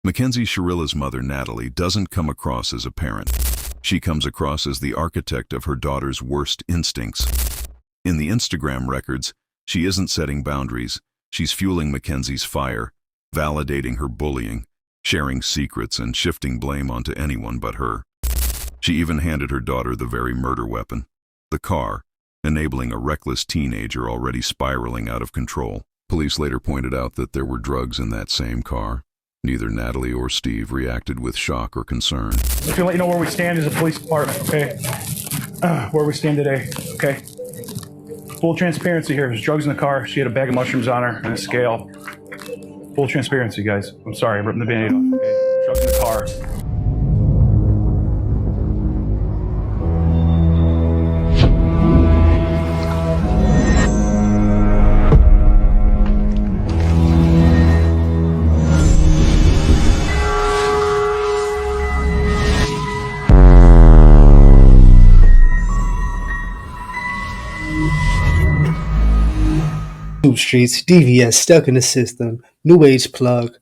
Mackenzie Shirilla'S mother, Natalie, doesn't come across as a parent. She comes across as the architect of her daughter's worst instincts. In the Instagram records, she isn't setting boundaries. She's fueling Mackenzie's fire, validating her bullying, sharing secrets, and shifting blame onto anyone but her. She even handed her daughter the very murder weapon, the car, enabling a reckless teenager already spiraling out of control. Police later pointed out that there were drugs in that same car. Neither Natalie or Steve reacted with shock or concern. Just to let you know where we stand as a police department, okay? Where we stand today, okay? Full transparency here. There's drugs in the car. She had a bag of mushrooms on her and a scale. Full transparency, guys. I'm sorry, I'm ripping the Band-Aid off. Okay? Drugs in the car. Streets, DVS, stuck in the system, new age plug.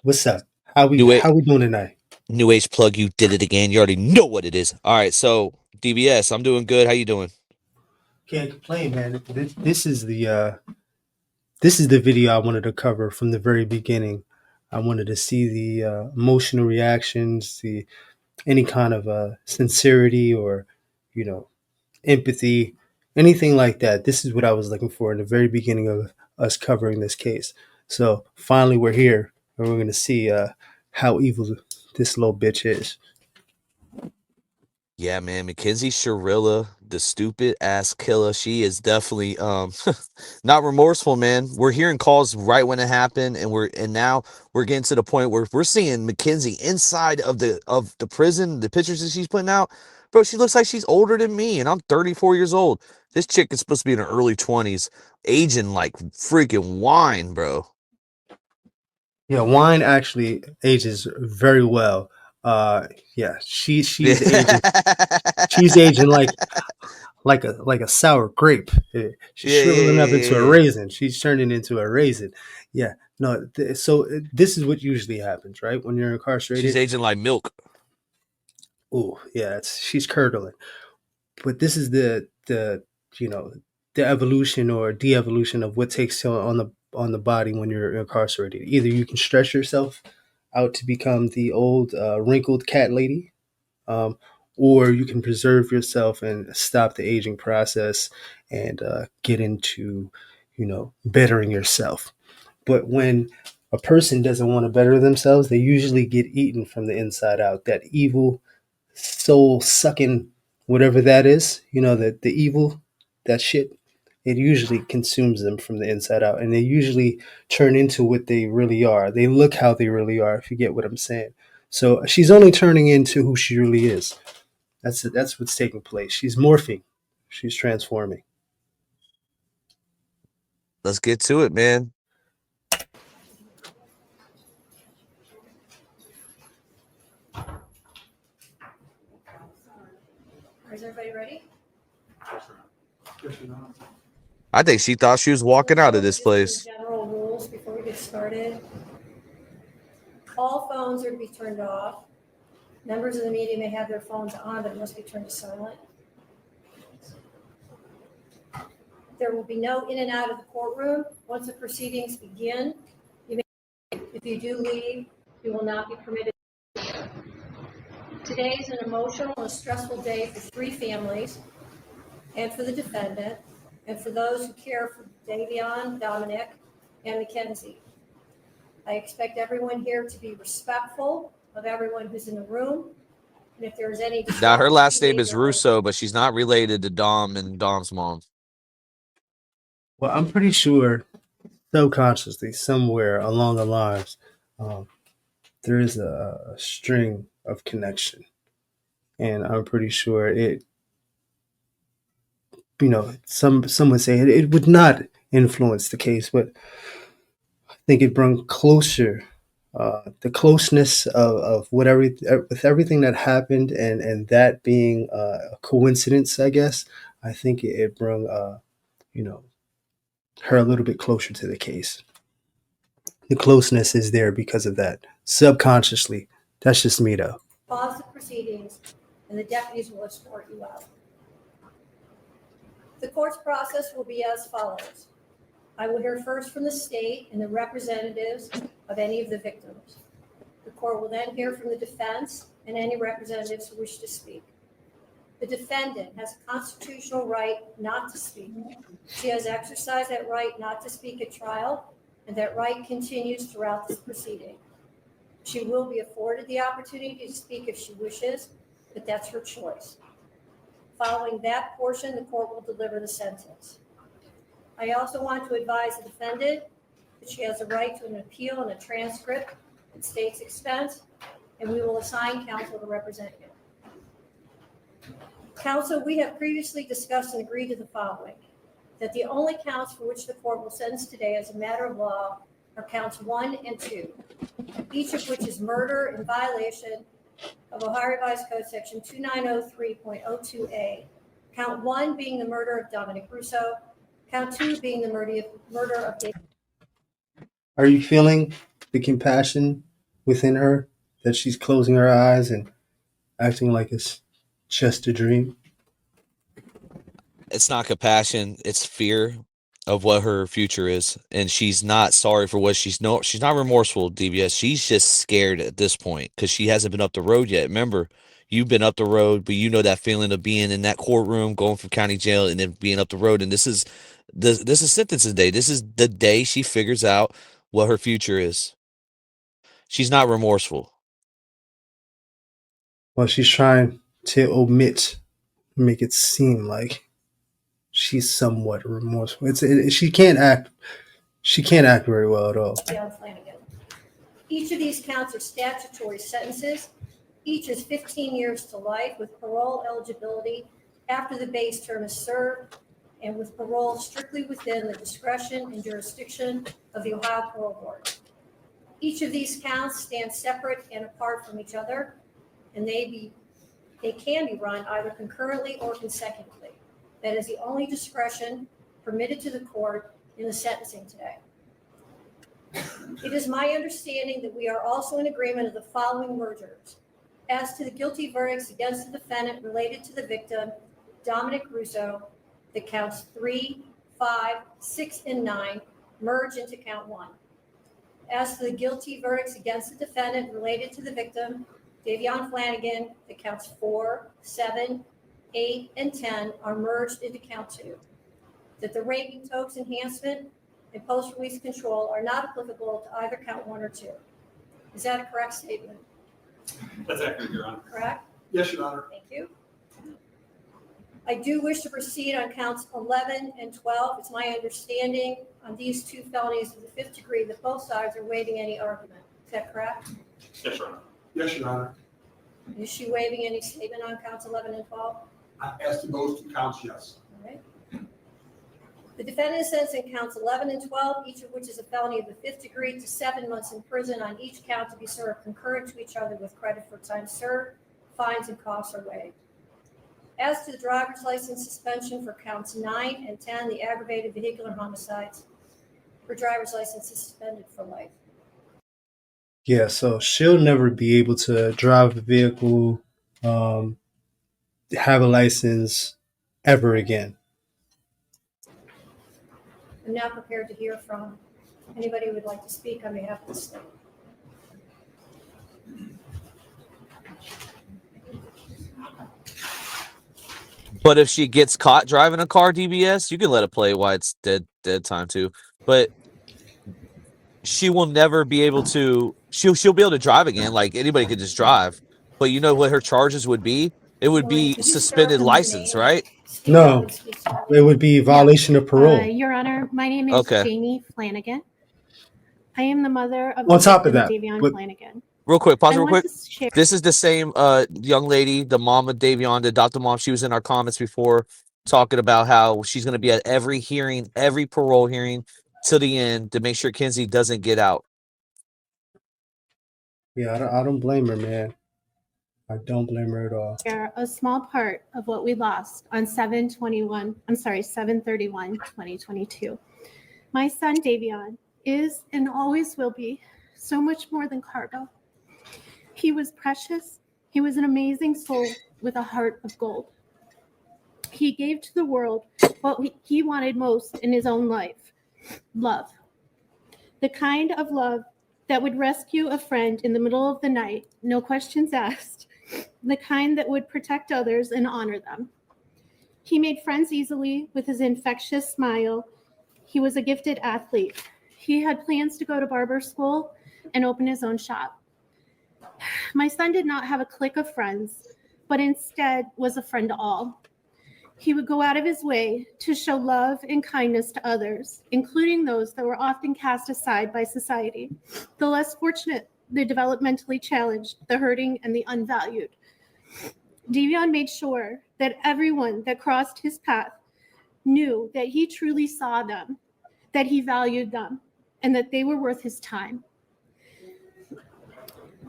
What's up? How we doing tonight? New age plug, you did it again. You already know what it is. All right, so DVS, I'm doing good. How you doing? Can't complain, man. This is the video I wanted to cover from the very beginning. I wanted to see the emotional reactions, any kind of sincerity or empathy, anything like that. This is what I was looking for in the very beginning of us covering this case. So finally, we're here, and we're going to see how evil this little bitch is. Yeah, man, Mackenzie Shirilla, the stupid ass killer. She is definitely not remorseful, man. We're hearing calls right when it happened, and now we're getting to the point where we're seeing Mackenzie inside of the prison, the pictures that she's putting out. Bro, she looks like she's older than me, and I'm 34 years old. This chick is supposed to be in her early 20s, aging like freaking wine, bro. Yeah, wine actually ages very well. Yeah, she's aging. She's aging like a sour grape. She's shriveling up into a Yeah. raisin. She's turning into a raisin. Yeah, no. So this is what usually happens, right? When you're incarcerated, She's aging like milk. oh yeah, she's curdling. But this is the you know the evolution or de-evolution of what takes on the body when you're incarcerated. Either you can stress yourself out to become the old wrinkled cat lady, um, or you can preserve yourself and stop the aging process and get into bettering yourself. But when a person doesn't want to better themselves, they usually get eaten from the inside out. That evil soul sucking whatever that is, the evil, that shit, it usually consumes them from the inside out, and they usually turn into what they really are. They look how they really are, if you get what I'm saying. So she's only turning into who she really is. That's what's taking place. She's morphing. She's transforming. Let's get to it, man. Is everybody ready? I think she thought she was walking out of this place. General rules before we get started. All phones are to be turned off. Members of the media may have their phones on, but it must be turned to silent. There will be no in and out of the courtroom. Once the proceedings begin, if you do leave, you will not be permitted. Today is an emotional and stressful day for three families and for the defendant and for those who care for Davon, Dominic, and Mackenzie. I expect everyone here to be respectful of everyone who's in the room. And if there is any... Now, her last name is Russo, but she's not related to Dom and Dom's mom. Well, I'm pretty sure subconsciously, somewhere along the lines, there is a string of connection. And I'm pretty sure some would say it would not influence the case, but I think it brought closer the closeness of whatever with everything that happened, and that being a coincidence, I guess. I think it brought her a little bit closer to the case. the closeness is there because of that. Subconsciously. That's just me though. Pause the proceedings, and the deputies will escort you out. The court's process will be as follows. I will hear first from the state and the representatives of any of the victims. The court will then hear from the defense and any representatives who wish to speak. The defendant has a constitutional right not to speak. She has exercised that right not to speak at trial, and that right continues throughout this proceeding. She will be afforded the opportunity to speak if she wishes, but that's her choice. Following that portion, the court will deliver the sentence. I also want to advise the defendant that she has a right to an appeal and a transcript at state's expense, and we will assign counsel to represent you. Counsel, we have previously discussed and agreed to the following, that the only counts for which the court will sentence today as a matter of law are counts 1 and 2, each of which is murder in violation of Ohio Revised Code section 2903.02a. Count 1 being the murder of Dominic Russo, count 2 being the murder of David. Are you feeling the compassion within her that she's closing her eyes and acting like it's just a dream? It's not compassion, it's fear of what her future is, and she's not sorry for what she's not remorseful, DBS. She's just scared at this point because she hasn't been up the road yet. Remember, you've been up the road, but you know that feeling of being in that courtroom, going from county jail, and then being up the road. And this is sentencing day. This is the day she figures out what her future is. She's not remorseful. Well, she's trying to make it seem like she's somewhat remorseful. She can't act very well at all. Each of these counts are statutory sentences. Each is 15 years to life with parole eligibility after the base term is served, and with parole strictly within the discretion and jurisdiction of the Ohio Parole Board. Each of these counts stands separate and apart from each other, and they can be run either concurrently or consecutively. That is the only discretion permitted to the court in the sentencing today. It is my understanding that we are also in agreement of the following mergers. As to the guilty verdicts against the defendant related to the victim, Dominic Russo, the counts 3, 5, 6, and 9 merge into count 1. As to the guilty verdicts against the defendant related to the victim, Davon Flanagan, the counts 4, 7, 8, and 10 are merged into count 2. That the raping tokes enhancement and post-release control are not applicable to either count 1 or 2. Is that a correct statement? That's accurate, Your Honor. Correct? Yes, Your Honor. Thank you. I do wish to proceed on counts 11 and 12. It's my understanding on these two felonies of the 5th degree that both sides are waiving any argument. Is that correct? Yes, Your Honor. Yes, Your Honor. Is she waiving any statement on counts 11 and 12? As to those two counts, yes. All right. The defendant is sentenced in counts 11 and 12, each of which is a felony of the 5th degree, to 7 months in prison on each count to be served concurrent to each other with credit for time served. Fines and costs are waived. As to the driver's license suspension for counts 9 and 10, the aggravated vehicular homicides, her driver's license is suspended for life. Yeah, so she'll never be able to drive a vehicle, have a license ever again. I'm now prepared to hear from anybody who would like to speak on behalf of the state. But if she gets caught driving a car, DBS, you can let it play while it's dead time too. But she will never be able to. She'll be able to drive again. Like anybody could just drive. But you know what her charges would be? It would be suspended license, right? No, it would be violation of parole. Your Honor, my name is Okay. Jamie Flanagan. I am the mother of On top of that, Davon but- Flanagan. Real quick, pause I real want quick. to share- This is the same young lady, the mom of Davion, the adopted mom. She was in our comments before talking about how she's going to be at every hearing, every parole hearing till the end to make sure Kenzie doesn't get out. Yeah, I don't blame her, man. I don't blame her at all. share a small part of what we lost on 7/31/2022. My son Davion is and always will be so much more than cargo. He was precious. He was an amazing soul with a heart of gold. He gave to the world what he wanted most in his own life: love. The kind of love that would rescue a friend in the middle of the night, no questions asked. The kind that would protect others and honor them. He made friends easily with his infectious smile. He was a gifted athlete. He had plans to go to barber school and open his own shop. My son did not have a clique of friends, but instead was a friend to all. He would go out of his way to show love and kindness to others, including those that were often cast aside by society, the less fortunate, the developmentally challenged, the hurting, and the unvalued. Davon made sure that everyone that crossed his path knew that he truly saw them, that he valued them, and that they were worth his time.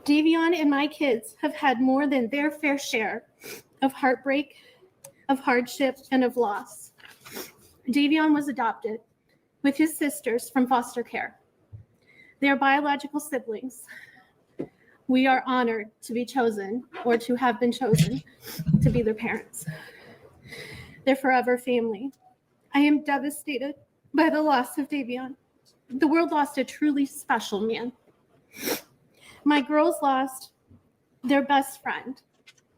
Davon and my kids have had more than their fair share of heartbreak, of hardship, and of loss. Davon was adopted with his sisters from foster care. They are biological siblings. We are honored to be chosen, or to have been chosen, to be their parents. They're forever family. I am devastated by the loss of Davon. The world lost a truly special man. My girls lost their best friend,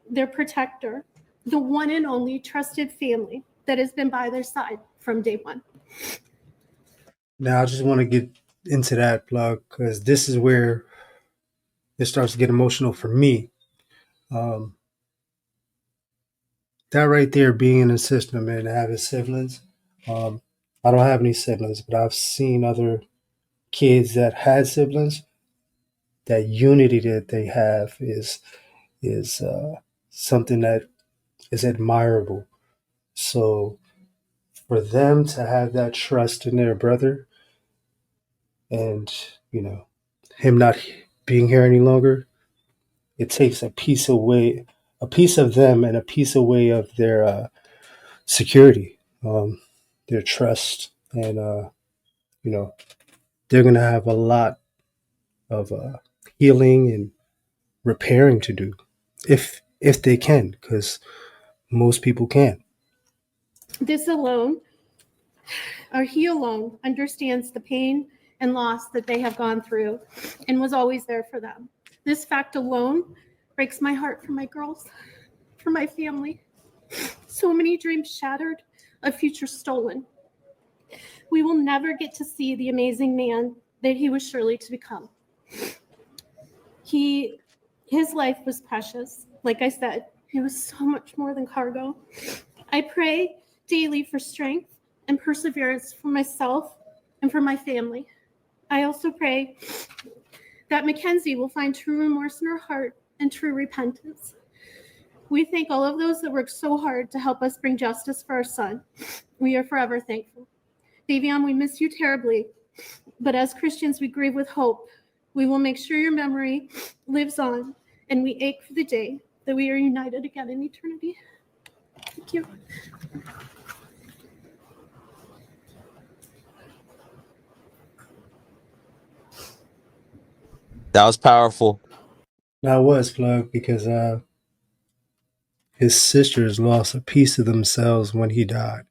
their protector, the one and only trusted family that has been by their side from day one. Now, I just want to get into that plug because this is where it starts to get emotional for me. Um, that right there, being in the system and having siblings. I don't have any siblings, but I've seen other kids that had siblings. That unity that they have is something that is admirable. So for them to have that trust in their brother, and him not being here any longer, it takes a piece of them, and a piece away of their security, their trust, and you know they're gonna have a lot of healing and repairing to do, if they can, because most people can't. This alone, or he alone, understands the pain and loss that they have gone through and was always there for them. This fact alone breaks my heart for my girls, for my family. So many dreams shattered, a future stolen. We will never get to see the amazing man that he was surely to become. His life was precious. Like I said, he was so much more than cargo. I pray daily for strength and perseverance for myself and for my family. I also pray that Mackenzie will find true remorse in her heart and true repentance. We thank all of those that worked so hard to help us bring justice for our son. We are forever thankful. Davon, we miss you terribly, but as Christians, we grieve with hope. We will make sure your memory lives on, and we ache for the day that we are united again in eternity. Thank you. That was powerful. That was plug because his sisters lost a piece of themselves when he died.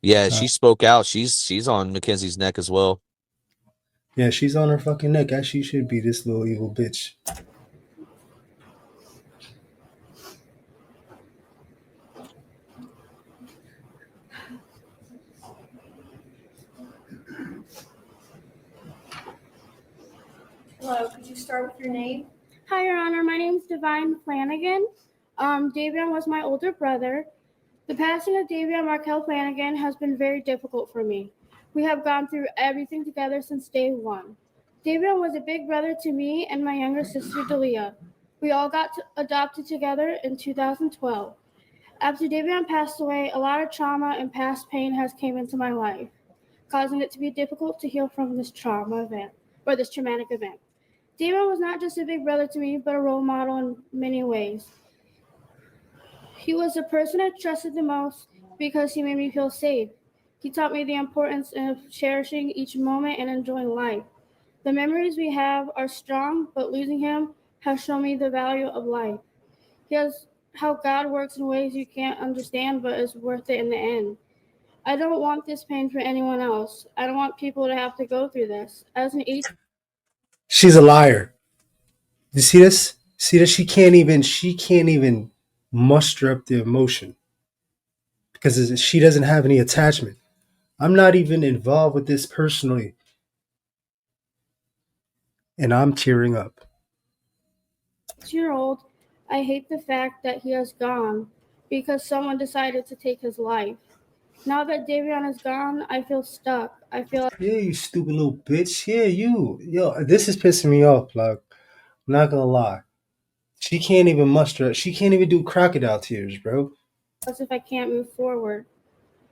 Yeah, Uh, she spoke out. She's on Mackenzie's neck as well. yeah, she's on her fucking neck, as she should be, this little evil bitch. Hello, could you start with your name? Hi, Your Honor. My name is Divine Flanagan. Davon was my older brother. The passing of Davon Markel Flanagan has been very difficult for me. We have gone through everything together since day one. Davon was a big brother to me and my younger sister, Dalia. We all got adopted together in 2012. After Davon passed away, a lot of trauma and past pain has came into my life, causing it to be difficult to heal from this trauma event, or this traumatic event. Davon was not just a big brother to me, but a role model in many ways. He was the person I trusted the most because he made me feel safe. He taught me the importance of cherishing each moment and enjoying life. The memories we have are strong, but losing him has shown me the value of life. He has how God works in ways you can't understand, but is worth it in the end. I don't want this pain for anyone else. I don't want people to have to go through this. As an She's a liar. You see this? See this? She can't even muster up the emotion because she doesn't have any attachment. I'm not even involved with this personally, and I'm tearing up. 8-year old, I hate the fact that he has gone because someone decided to take his life. Now that Davon is gone, I feel stuck. I feel Yeah, you stupid little bitch. Yeah, you. Yo, this is pissing me off. Like, I'm not gonna lie. She can't even muster. She can't even do crocodile tears, bro. as if I can't move forward.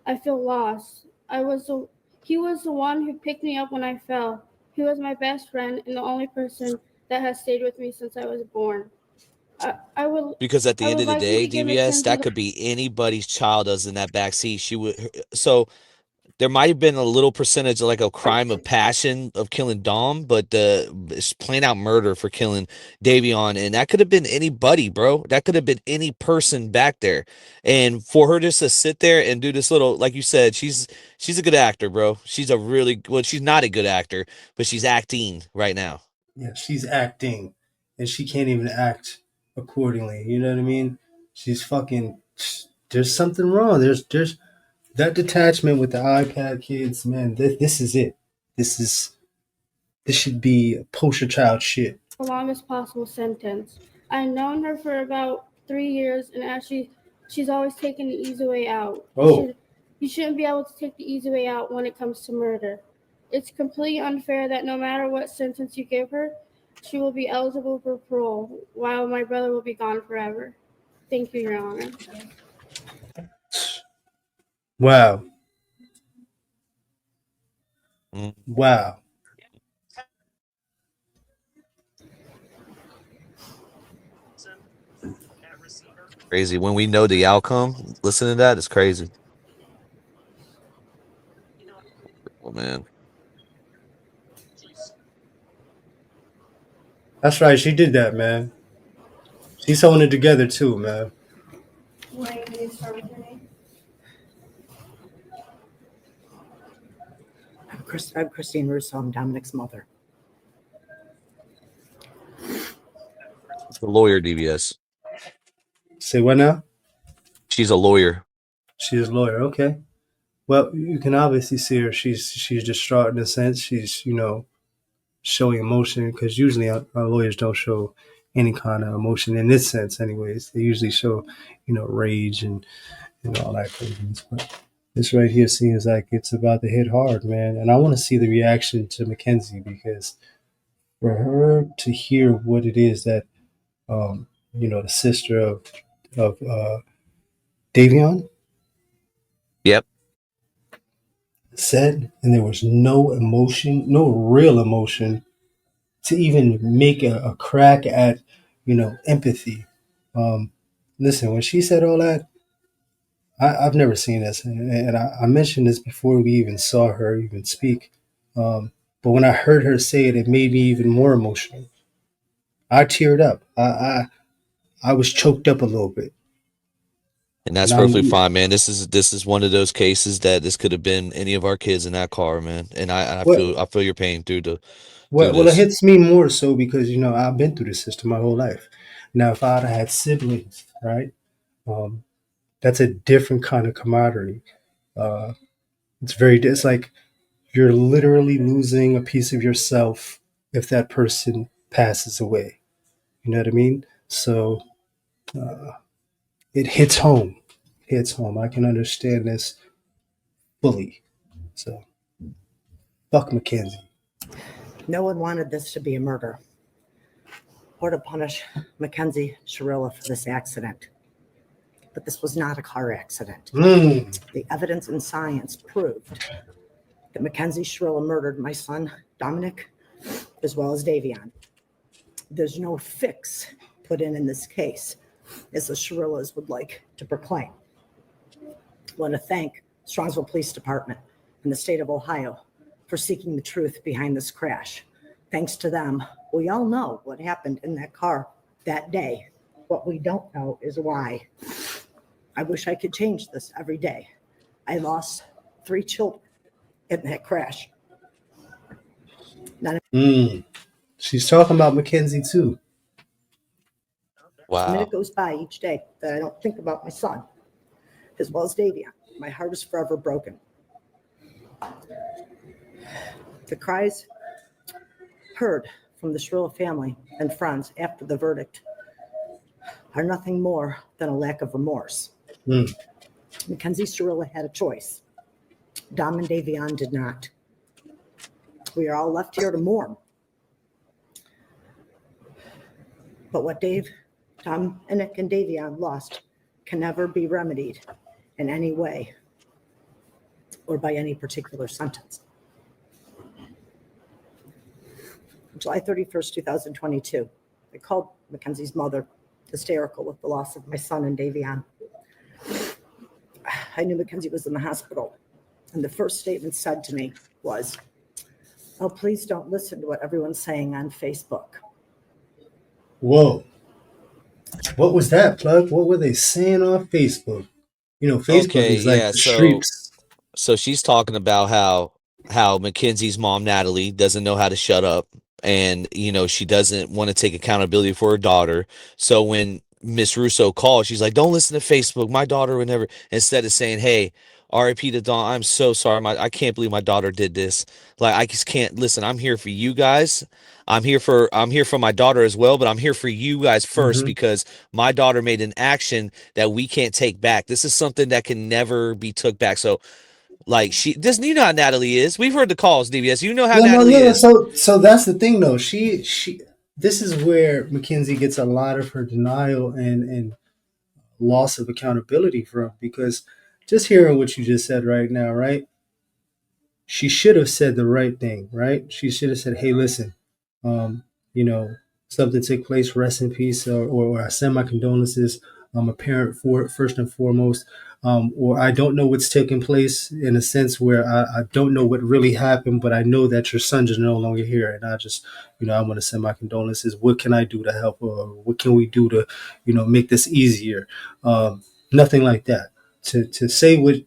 I feel lost. He was the one who picked me up when I fell. He was my best friend and the only person that has stayed with me since I was born. I, I would Because at I the end would of the like you day, to give DVS, Mackenzie that the could be anybody's child that's in that back seat. She would so there might have been a little percentage of like a crime of passion of killing Dom, but it's plain out murder for killing Davion, and that could have been anybody, bro. That could have been any person back there, and for her just to sit there and do this little, like you said, she's a good actor, bro. She's a really well, she's not a good actor, but she's acting right now. Yeah, she's acting, and she can't even act accordingly. You know what I mean? She's fucking. There's something wrong. There's that detachment with the iPad kids, man. This is it. This is this should be poster child shit. longest possible sentence. I've known her for about 3 years, and she's always taken the easy way out. Oh, You shouldn't be able to take the easy way out when it comes to murder. It's completely unfair that no matter what sentence you give her, she will be eligible for parole, while my brother will be gone forever. Thank you, Your Honor. wow, Mm, wow. Crazy. When we know the outcome, listen to that, it's crazy. Oh man. That's right. She did that, man. She's holding it together too, man. Wayne, can you start with your name? I'm Christine Russo. I'm Dominic's mother. The lawyer, DVS. Say what now? She's a lawyer. She's a lawyer. Okay. Well, you can obviously see her. She's distraught in a sense. She's showing emotion because usually our lawyers don't show any kind of emotion in this sense. Anyways, they usually show rage and all that craziness. But this right here seems like it's about to hit hard, man. And I want to see the reaction to Mackenzie because for her to hear what it is that the sister of Davion Yep. said, and there was no emotion, no real emotion to even make a crack at, empathy. Um, Listen, when she said all that, I've never seen this, and I mentioned this before we even saw her even speak. But when I heard her say it, it made me even more emotional. I teared up. I was choked up a little bit, And that's and perfectly I'm fine, man. This is one of those cases that this could have been any of our kids in that car, man. And I what feel your pain through well, it this. hits me more so because I've been through this system my whole life. Now, if I'd had siblings, right, um, that's a different kind of camaraderie. Uh, it's like you're literally losing a piece of yourself if that person passes away. You know what I mean? So it hits home. Hits home. I can understand this fully. So fuck Mackenzie. No one wanted this to be a murder or to punish Mackenzie Shirilla for this accident. But this was not a car accident. Mm. The evidence and science proved that Mackenzie Shirilla murdered my son, Dominic, as well as Davion. There's no fix put in this case, as the Shirillas would like to proclaim. I want to thank Strongsville Police Department, and the state of Ohio for seeking the truth behind this crash. Thanks to them, we all know what happened in that car that day. What we don't know is why. I wish I could change this every day. I lost 3 children in that crash. She's talking about Mackenzie too. A Wow. minute goes by each day that I don't think about my son, as well as Davon. My heart is forever broken. The cries heard from the Shirilla family and friends after the verdict are nothing more than a lack of remorse. Mackenzie Shirilla had a choice. Dom and Davon did not. We are all left here to mourn. But what Dominic and Davon lost can never be remedied in any way or by any particular sentence. July 31st, 2022, I called Mackenzie's mother, hysterical with the loss of my son and Davon. I knew Mackenzie was in the hospital, and the first statement said to me was, "Oh, please don't listen to what everyone's saying on Facebook." Whoa. What was that, Plug? What were they saying on Facebook? You know, Facebook Okay, is like yeah. the streets. So she's talking about how Mackenzie's mom Natalie doesn't know how to shut up, and she doesn't want to take accountability for her daughter. So when Miss Russo calls, she's like, "Don't listen to Facebook. My daughter would never." Instead of saying, "Hey, R.I.P. to Dawn. I'm so sorry. I can't believe my daughter did this. Like, I just can't listen. I'm here for you guys. I'm here for my daughter as well, but I'm here for you guys first because my daughter made an action that we can't take back. This is something that can never be took back." So, like, you know how Natalie is. We've heard the calls, DBS. You know how Natalie is. So that's the thing, though. She this is where Mackenzie gets a lot of her denial and loss of accountability from, because just hearing what you just said right now, right? She should have said the right thing, right? She should have said, "Hey, listen, um, something took place. Rest in peace," or "I send my condolences. I'm a parent for first and foremost." Or "I don't know what's taking place," in a sense where I don't know what really happened, but I know that your son is no longer here, and I just, I want to send my condolences. What can I do to help? Or what can we do to, make this easier? Nothing like that. To say what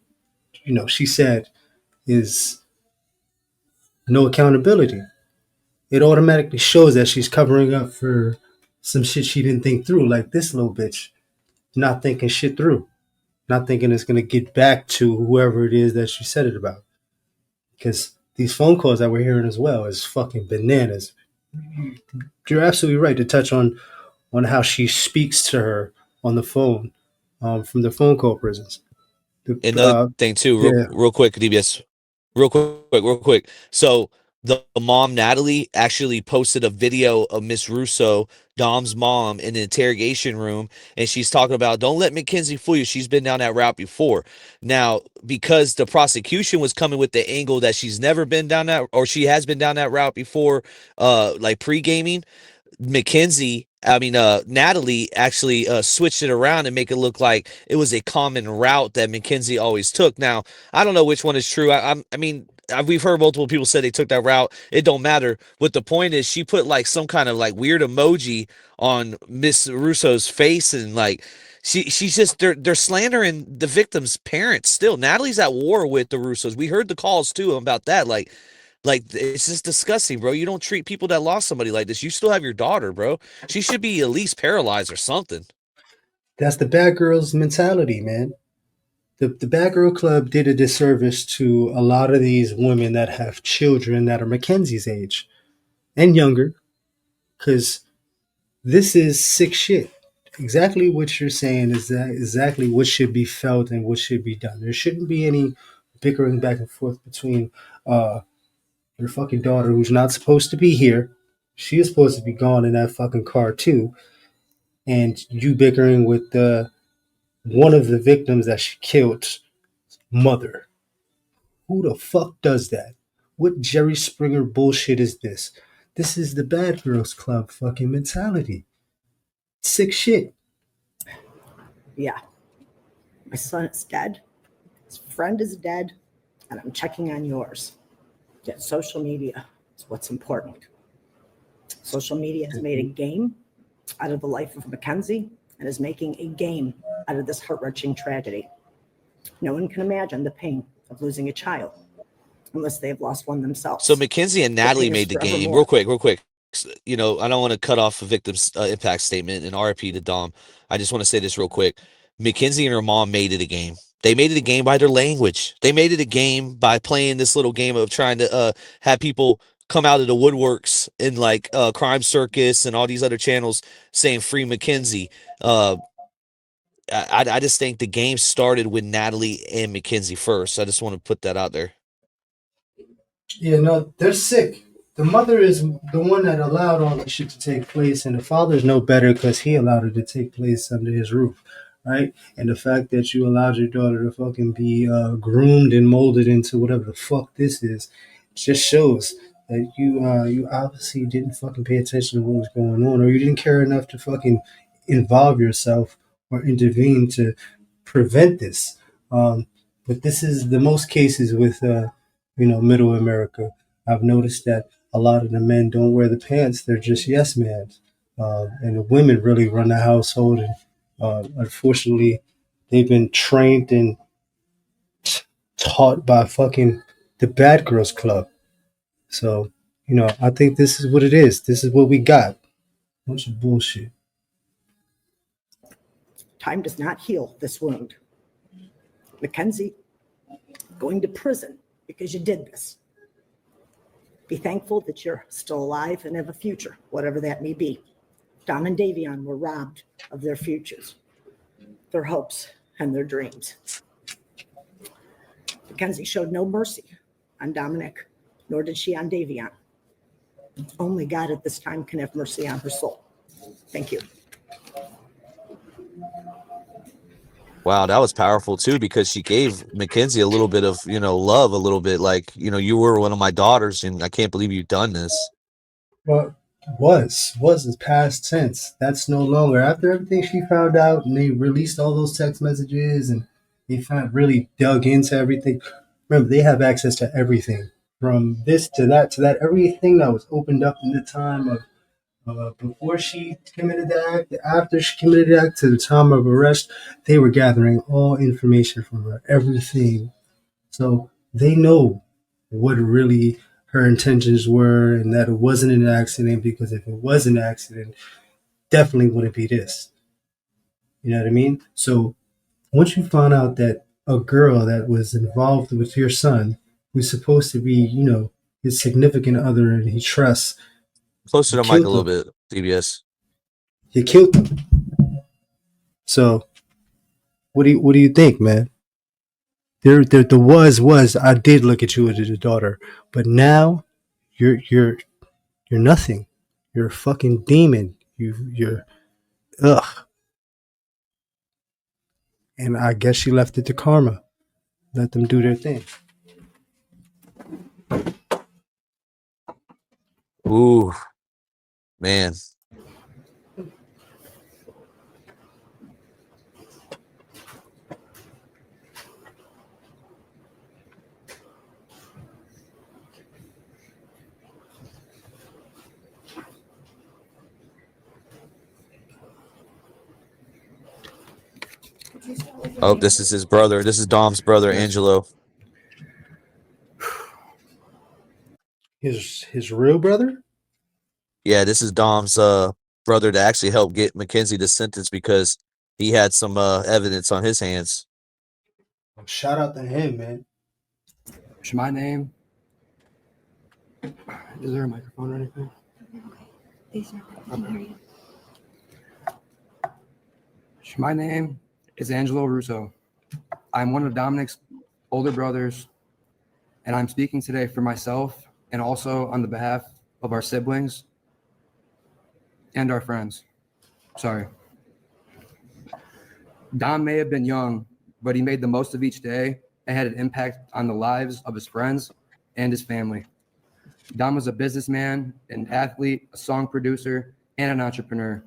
she said is no accountability. It automatically shows that she's covering up for some shit she didn't think through, like this little bitch not thinking shit through, not thinking it's going to get back to whoever it is that she said it about. Because these phone calls that we're hearing as well is fucking bananas. You're absolutely right to touch on how she speaks to her on the phone, from the phone call prisons. Another thing too, Yeah. real quick, DBS, real quick. So the mom Natalie actually posted a video of Miss Russo, Dom's mom, in the interrogation room, and she's talking about, "Don't let Mackenzie fool you. She's been down that route before." Now, because the prosecution was coming with the angle that she's never been down that, or she has been down that route before, like pre-gaming, Natalie actually switched it around and make it look like it was a common route that Mackenzie always took. Now, I don't know which one is true. We've heard multiple people say they took that route. It don't matter. What the point is, she put like some kind of like weird emoji on Miss Russo's face, and like she's just they're slandering the victim's parents. Still, Natalie's at war with the Russos. We heard the calls too about that. Like, it's just disgusting, bro. You don't treat people that lost somebody like this. You still have your daughter, bro. She should be at least paralyzed or something. That's the bad girls mentality, man. The Bad Girl Club did a disservice to a lot of these women that have children that are Mackenzie's age and younger, because this is sick shit. Exactly what you're saying is that exactly what should be felt and what should be done. There shouldn't be any bickering back and forth between your fucking daughter, who's not supposed to be here. She is supposed to be gone in that fucking car too, and you bickering with one of the victims that she killed mother. Who the fuck does that? What Jerry Springer bullshit is this? This is the Bad Girls Club fucking mentality. Sick shit. Yeah. My son is dead. His friend is dead, and I'm checking on yours. Yet social media is what's important. Social media has made a game out of the life of Mackenzie and is making a game out of this heart-wrenching tragedy. No one can imagine the pain of losing a child unless they have lost one themselves. So Mackenzie and Natalie pain is made the game. forevermore. Real quick. You know, I don't want to cut off a victim's impact statement and RIP to Dom. I just want to say this real quick. Mackenzie and her mom made it a game. They made it a game by their language. They made it a game by playing this little game of trying to have people come out of the woodworks in like Crime Circus and all these other channels saying free Mackenzie. I just think the game started with Natalie and Mackenzie first. I just want to put that out there. Yeah, no, they're sick. The mother is the one that allowed all this shit to take place, and the father's no better because he allowed it to take place under his roof, right? And the fact that you allowed your daughter to fucking be groomed and molded into whatever the fuck this is, just shows that you obviously didn't fucking pay attention to what was going on, or you didn't care enough to fucking involve yourself or intervene to prevent this. But this is the most cases with middle America. I've noticed that a lot of the men don't wear the pants; they're just yes men, and the women really run the household. And unfortunately, they've been trained and taught by fucking the bad girls club. So I think this is what it is. This is what we got. Bunch of bullshit. Time does not heal this wound. Mackenzie, going to prison because you did this. Be thankful that you're still alive and have a future, whatever that may be. Dom and Davon were robbed of their futures, their hopes, and their dreams. Mackenzie showed no mercy on Dominic, nor did she on Davon. Only God at this time can have mercy on her soul. Thank you. Wow, that was powerful too, because she gave Mackenzie a little bit of, love, a little bit like, you were one of my daughters and I can't believe you've done this. Well, was is past tense. That's no longer. After everything she found out and they released all those text messages and they really dug into everything. Remember, they have access to everything from this to that, everything that was opened up in the time of before she committed the act, after she committed the act, to the time of arrest. They were gathering all information from her, everything. So they know what really her intentions were and that it wasn't an accident, because if it was an accident, definitely wouldn't be this. You know what I mean? So once you found out that a girl that was involved with your son, who's supposed to be, his significant other and he trusts, Closer you to Mike a killed little them. bit, DBS. You killed them. So what do you think, man? There the was I did look at you as a daughter, but now you're nothing. You're a fucking demon. You're ugh. And I guess she left it to karma. Let them do their thing. Ooh, man. Oh, this is his brother. This is Dom's brother, Angelo. His real brother? Yeah, this is Dom's brother that actually helped get Mackenzie the sentence because he had some evidence on his hands. Shout out to him, man. What's my name? Is there a microphone or anything? Okay. My name is Angelo Russo. I'm one of Dominic's older brothers, and I'm speaking today for myself and also on the behalf of our siblings and our friends. Sorry. Dom may have been young, but he made the most of each day and had an impact on the lives of his friends and his family. Dom was a businessman, an athlete, a song producer, and an entrepreneur.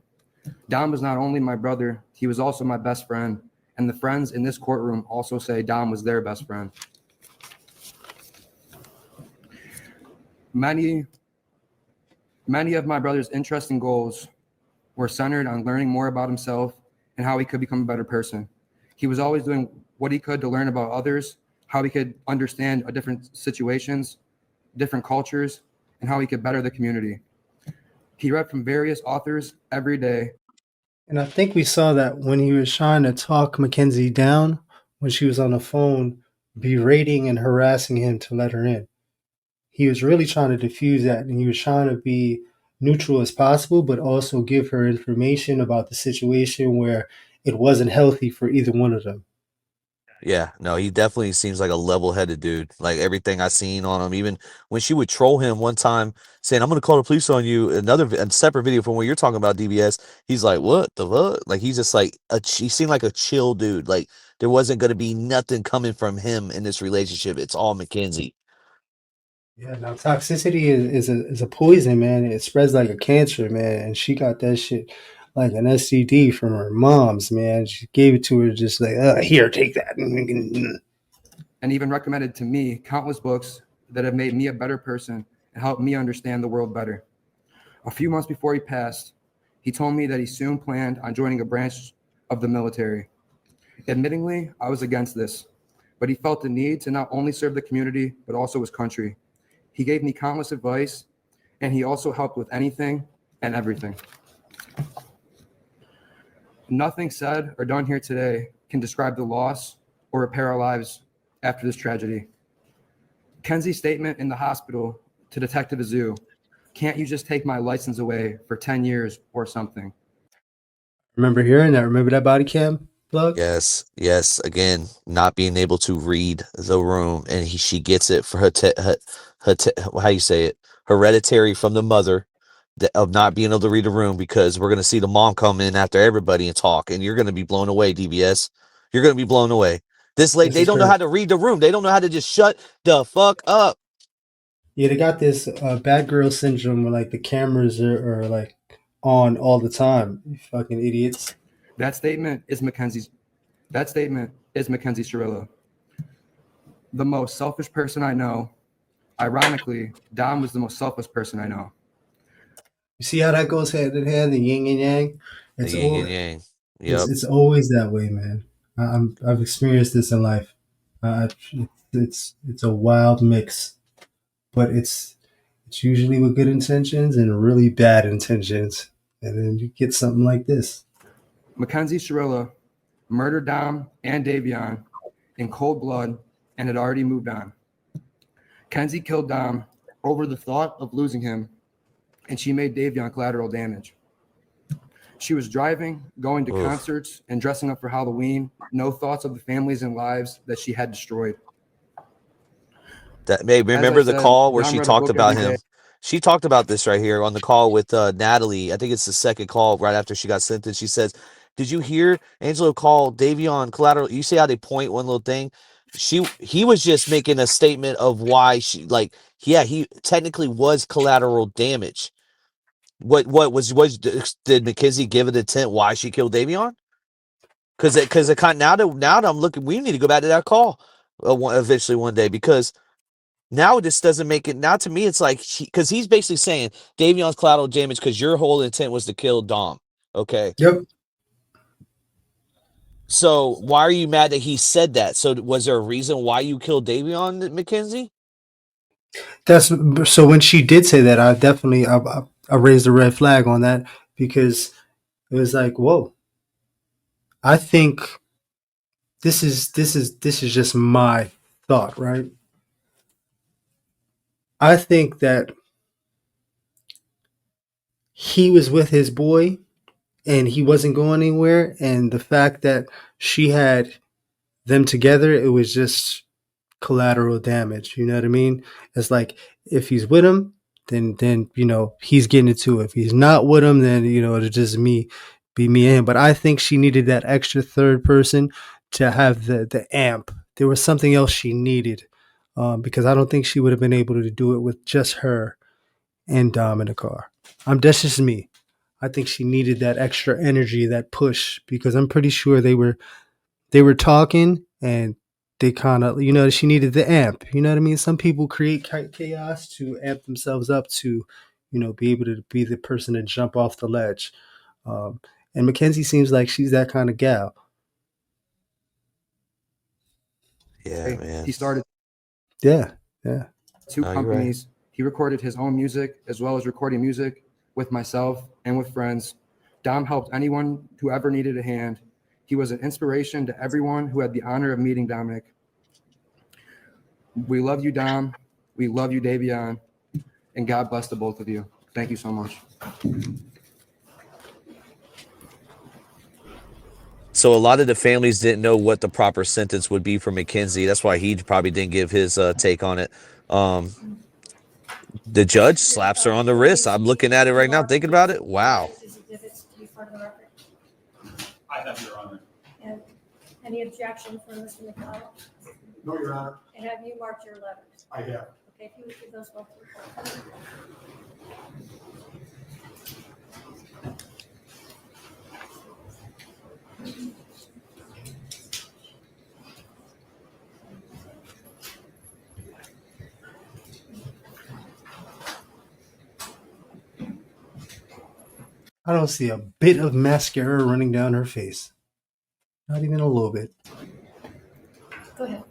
Dom was not only my brother, he was also my best friend, and the friends in this courtroom also say Dom was their best friend. Many of my brother's interests and goals were centered on learning more about himself and how he could become a better person. He was always doing what he could to learn about others, how he could understand different situations, different cultures, and how he could better the community. He read from various authors every day. And I think we saw that when he was trying to talk Mackenzie down when she was on the phone, berating and harassing him to let her in. He was really trying to diffuse that, and he was trying to be neutral as possible, but also give her information about the situation where it wasn't healthy for either one of them. Yeah, no, he definitely seems like a level-headed dude. Like everything I seen on him, even when she would troll him one time saying, "I'm gonna call the police on you." A separate video from what you're talking about, DBS. He's like, "What the fuck?" Like he's just like he seemed like a chill dude. Like there wasn't gonna be nothing coming from him in this relationship. It's all Mackenzie. Yeah, now toxicity is a poison, man. It spreads like a cancer, man. And she got that shit like an STD from her mom's, man. She gave it to her just like, here, take that. And even recommended to me countless books that have made me a better person and helped me understand the world better. A few months before he passed, he told me that he soon planned on joining a branch of the military. Admittingly, I was against this, but he felt the need to not only serve the community, but also his country. He gave me countless advice, and he also helped with anything and everything. Nothing said or done here today can describe the loss or repair our lives after this tragedy. Kenzie's statement in the hospital to Detective Azu, "Can't you just take my license away for 10 years or something?" Remember hearing that? Remember that body cam plug? Yes, yes. Again, not being able to read the room, and she gets it for how you say it, hereditary from the mother of not being able to read the room, because we're gonna see the mom come in after everybody and talk, and you're gonna be blown away, DBS. You're gonna be blown away. This lady, This they is don't know how crazy. to read the room. They don't know how to just shut the fuck up. Yeah, they got this bad girl syndrome where like the cameras are like on all the time. You fucking idiots. That statement is Mackenzie Shirilla. The most selfish person I know. Ironically, Dom was the most selfless person I know. You see how that goes hand in hand, the yin and yang? The It's yin all and yang. it's Yep. it's always that way, man. I've experienced this in life. Uh, it's a wild mix, but it's usually with good intentions and really bad intentions, and then you get something like this. Mackenzie Shirilla murdered Dom and Davon in cold blood and had already moved on. Kenzie killed Dom over the thought of losing him, and she made Davon collateral damage. She was driving, going to Oof. concerts, and dressing up for Halloween. No thoughts of the families and lives that she had destroyed. That may As I remember the said, call where Dom she read a talked book about every day. him. She talked about this right here on the call with Natalie. I think it's the second call right after she got sentenced. She says, "Did you hear Angelo call Davion collateral?" You see how they point one little thing. He was just making a statement of why she he technically was collateral damage. What was did Mackenzie give an intent why she killed Davion? Because it kind now that I'm looking, we need to go back to that call eventually one day, because now this doesn't make it. Now to me, it's like because he's basically saying Davion's collateral damage because your whole intent was to kill Dom. Okay, Yep. so why are you mad that he said that? So was there a reason why you killed Davion, Mackenzie? That's so. When she did say that, I definitely I raised a red flag on that because it was like, whoa. I think this is just my thought, right? I think that he was with his boy and he wasn't going anywhere, and the fact that she had them together, it was just collateral damage. You know what I mean? It's like if he's with him, then he's getting into it. If he's not with him, then it'll just be me and him. But I think she needed that extra third person to have the amp. There was something else she needed, because I don't think she would have been able to do it with just her and Dom in the car. That's just me. I think she needed that extra energy, that push, because I'm pretty sure they were talking and they kind of, she needed the amp. You know what I mean? Some people create chaos to amp themselves up to, be able to be the person to jump off the ledge. Um, and Mackenzie seems like she's that kind of gal. Yeah, man. He started Yeah, yeah. 2 No, you're right. companies. He recorded his own music as well as recording music with myself and with friends. Dom helped anyone who ever needed a hand. He was an inspiration to everyone who had the honor of meeting Dominic. We love you, Dom. We love you, Davon. And God bless the both of you. Thank you so much. So a lot of the families didn't know what the proper sentence would be for Mackenzie. That's why he probably didn't give his take on it. The judge slaps her on the wrist. I'm looking at it right now, thinking about it. Wow. These exhibits to be part of the record. I have, Your Honor. And any objection from Mr. McDonald? No, Your Honor. And have you marked your letters? I have. Okay, if you would give those both to the court. I don't see a bit of mascara running down her face. Not even a little bit. Go ahead.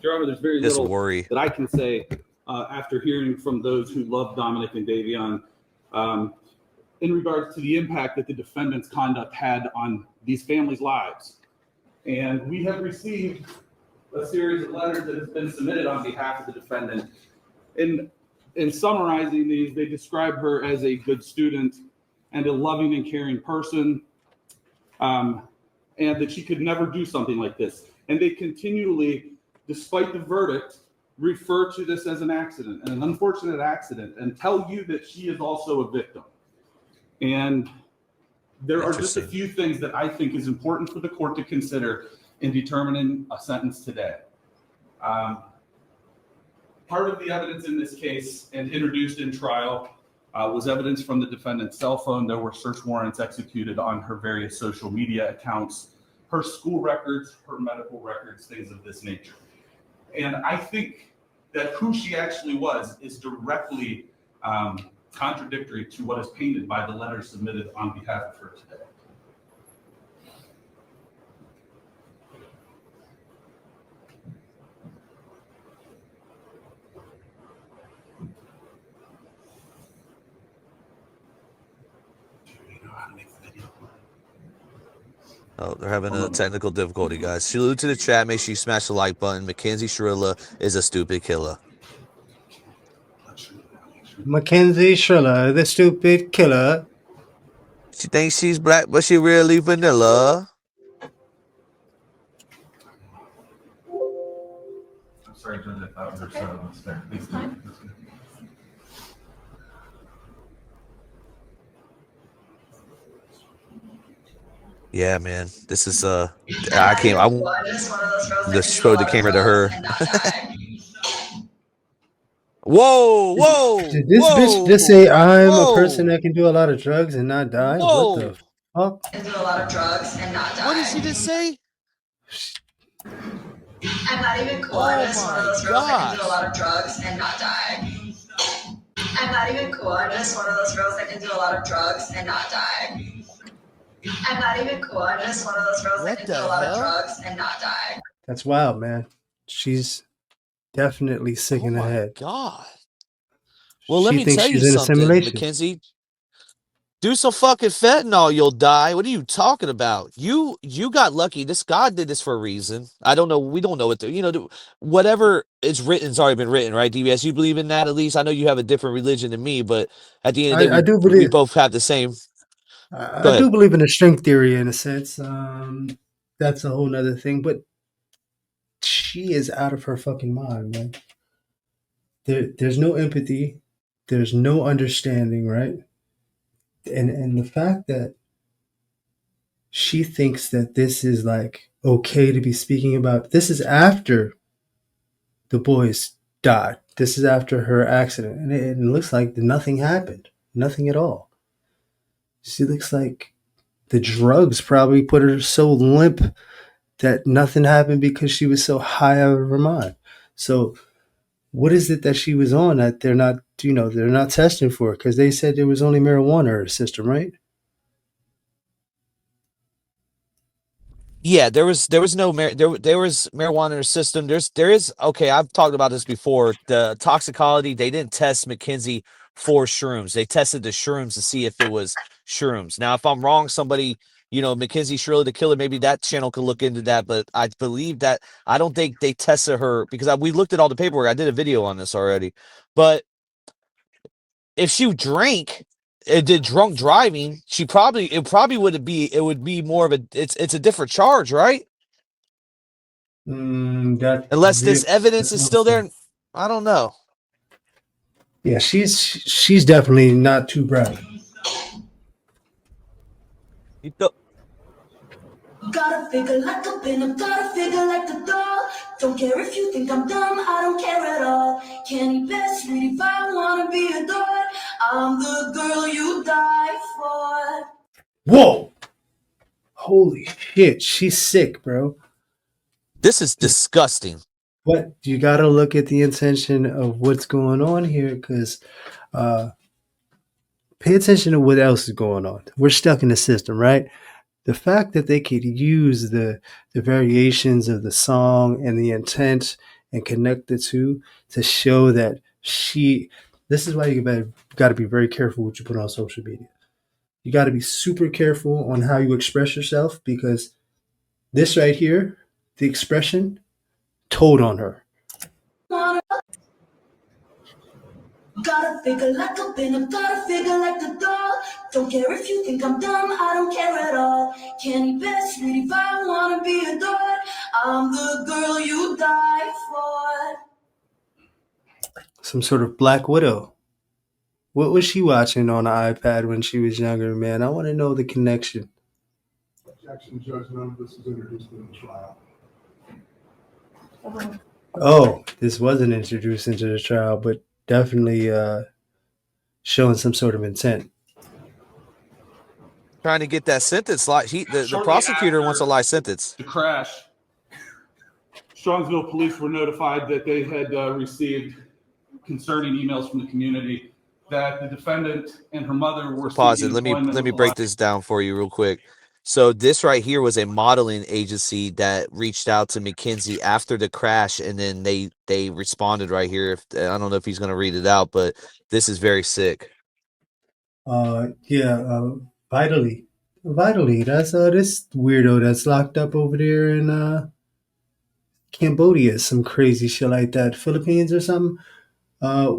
Your Honor, there's very Just little worry. that I can say after hearing from those who love Dominic and Davon in regards to the impact that the defendant's conduct had on these families' lives. And we have received a series of letters that has been submitted on behalf of the defendant. In summarizing these, they describe her as a good student and a loving and caring person, and that she could never do something like this. And they continually, despite the verdict, refer to this as an accident, an unfortunate accident, and tell you that she is also a victim. And there are just a few things that I think is important for the court to consider in determining a sentence today. Part of the evidence in this case and introduced in trial was evidence from the defendant's cell phone. There were search warrants executed on her various social media accounts, her school records, her medical records, things of this nature. And I think that who she actually was is directly contradictory to what is painted by the letters submitted on behalf of her today. Oh, they're having a technical difficulty, guys. Salute to the chat. Make sure you smash the like button. Mackenzie Shirilla is a stupid killer. Mackenzie Shirilla, the stupid killer. She thinks she's black, but she really vanilla. I'm sorry, Judge, I thought there was silence there. Please do. Yeah, man. This is I just showed the camera to her. Whoa, whoa. Did this bitch just say I'm a person that can do a lot of drugs and not die? Whoa. What the fuck? And do a lot of drugs and not die. What did she just say? I'm not even cool. I'm just one of those girls that can do a lot of drugs and not die. I'm not even cool. I'm just one of those girls that can do a lot of drugs and not die. I'm not even cool. I'm just one of those girls that can do a lot of drugs and not die. That's wild, man. She's definitely sick in the head. God. Well, let me thinks tell you she's in a something, simulation. Mackenzie. Do some fucking fentanyl, you'll die. What are you talking about? You got lucky. This God did this for a reason. I don't know. We don't know what whatever is written has already been written, right? DBS, you believe in that at least? I know you have a different religion than me, but at the end of the day, we both have the same. I do believe in the string theory in a sense. That's a whole nother thing, but she is out of her fucking mind, man. There's no empathy. There's no understanding, right? And the fact that she thinks that this is like okay to be speaking about, this is after the boys died. This is after her accident. And it looks like nothing happened. Nothing at all. She looks like the drugs probably put her so limp that nothing happened because she was so high out of her mind. So what is it that she was on that they're not, they're not testing for? Because they said there was only marijuana in her system, right? Yeah, there was no there was marijuana in her system. There is okay. I've talked about this before. The toxicology, they didn't test Mackenzie for shrooms. They tested the shrooms to see if it was shrooms. Now, if I'm wrong, somebody, Mackenzie Shirley the killer, maybe that channel could look into that. But I believe that I don't think they tested her because we looked at all the paperwork. I did a video on this already. But if she drank and did drunk driving, it would be more of it's a different charge, right? That Unless this evidence is still there. I don't know. Yeah, she's definitely not too bright. Gotta figure like a pin, gotta figure like a doll. Don't care if you think I'm dumb, I don't care at all. Candy best read if I wanna be adored. I'm the girl you die for. Whoa! Holy shit, she's sick, bro. This is disgusting. But you got to look at the intention of what's going on here, because pay attention to what else is going on. We're stuck in the system, right? The fact that they could use the variations of the song and the intent and connect the two to show that this is why you got to be very careful what you put on social media. You got to be super careful on how you express yourself, because this right here, the expression, told on her. Gotta figure like a pin, gotta figure like a doll. Don't care if you think I'm dumb, I don't care at all. Candy best read if I wanna be adored. I'm the girl you die for. Some sort of Black Widow. What was she watching on the iPad when she was younger, man? I want to know the connection. Objection, Judge. None of this is introduced in the trial. Oh, this wasn't introduced into the trial, but definitely showing some sort of intent. Trying to get that sentence. The prosecutor wants a life sentence. The crash, Strongsville police were notified that they had received concerning emails from the community that the defendant and her mother were Pause it. Let me break this down for you real quick. So this right here was a modeling agency that reached out to Mackenzie after the crash, and then they responded right here. I don't know if he's going to read it out, but this is very sick. Vitally. That's this weirdo that's locked up over there in Cambodia, some crazy shit like that, Philippines or something.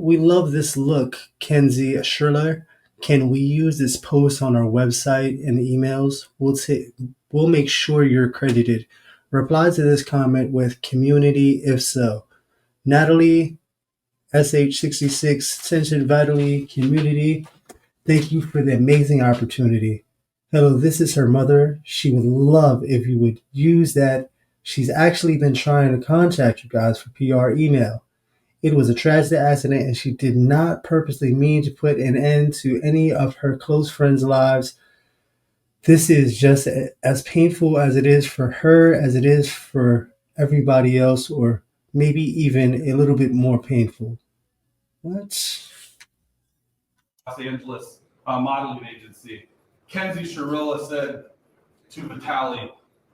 We love this look, Kenzie Shirilla'S. Can we use this post on our website and emails? We'll make sure you're credited. Reply to this comment with community if so. Natalie SH66 attention vitally community. Thank you for the amazing opportunity. Hello, this is her mother. She would love if you would use that. She's actually been trying to contact you guys for PR email. It was a tragic accident, and she did not purposely mean to put an end to any of her close friends' lives. This is just as painful as it is for her as it is for everybody else, or maybe even a little bit more painful. What? Los Angeles modeling agency. Kenzie Shirilla'S said to Vitaly,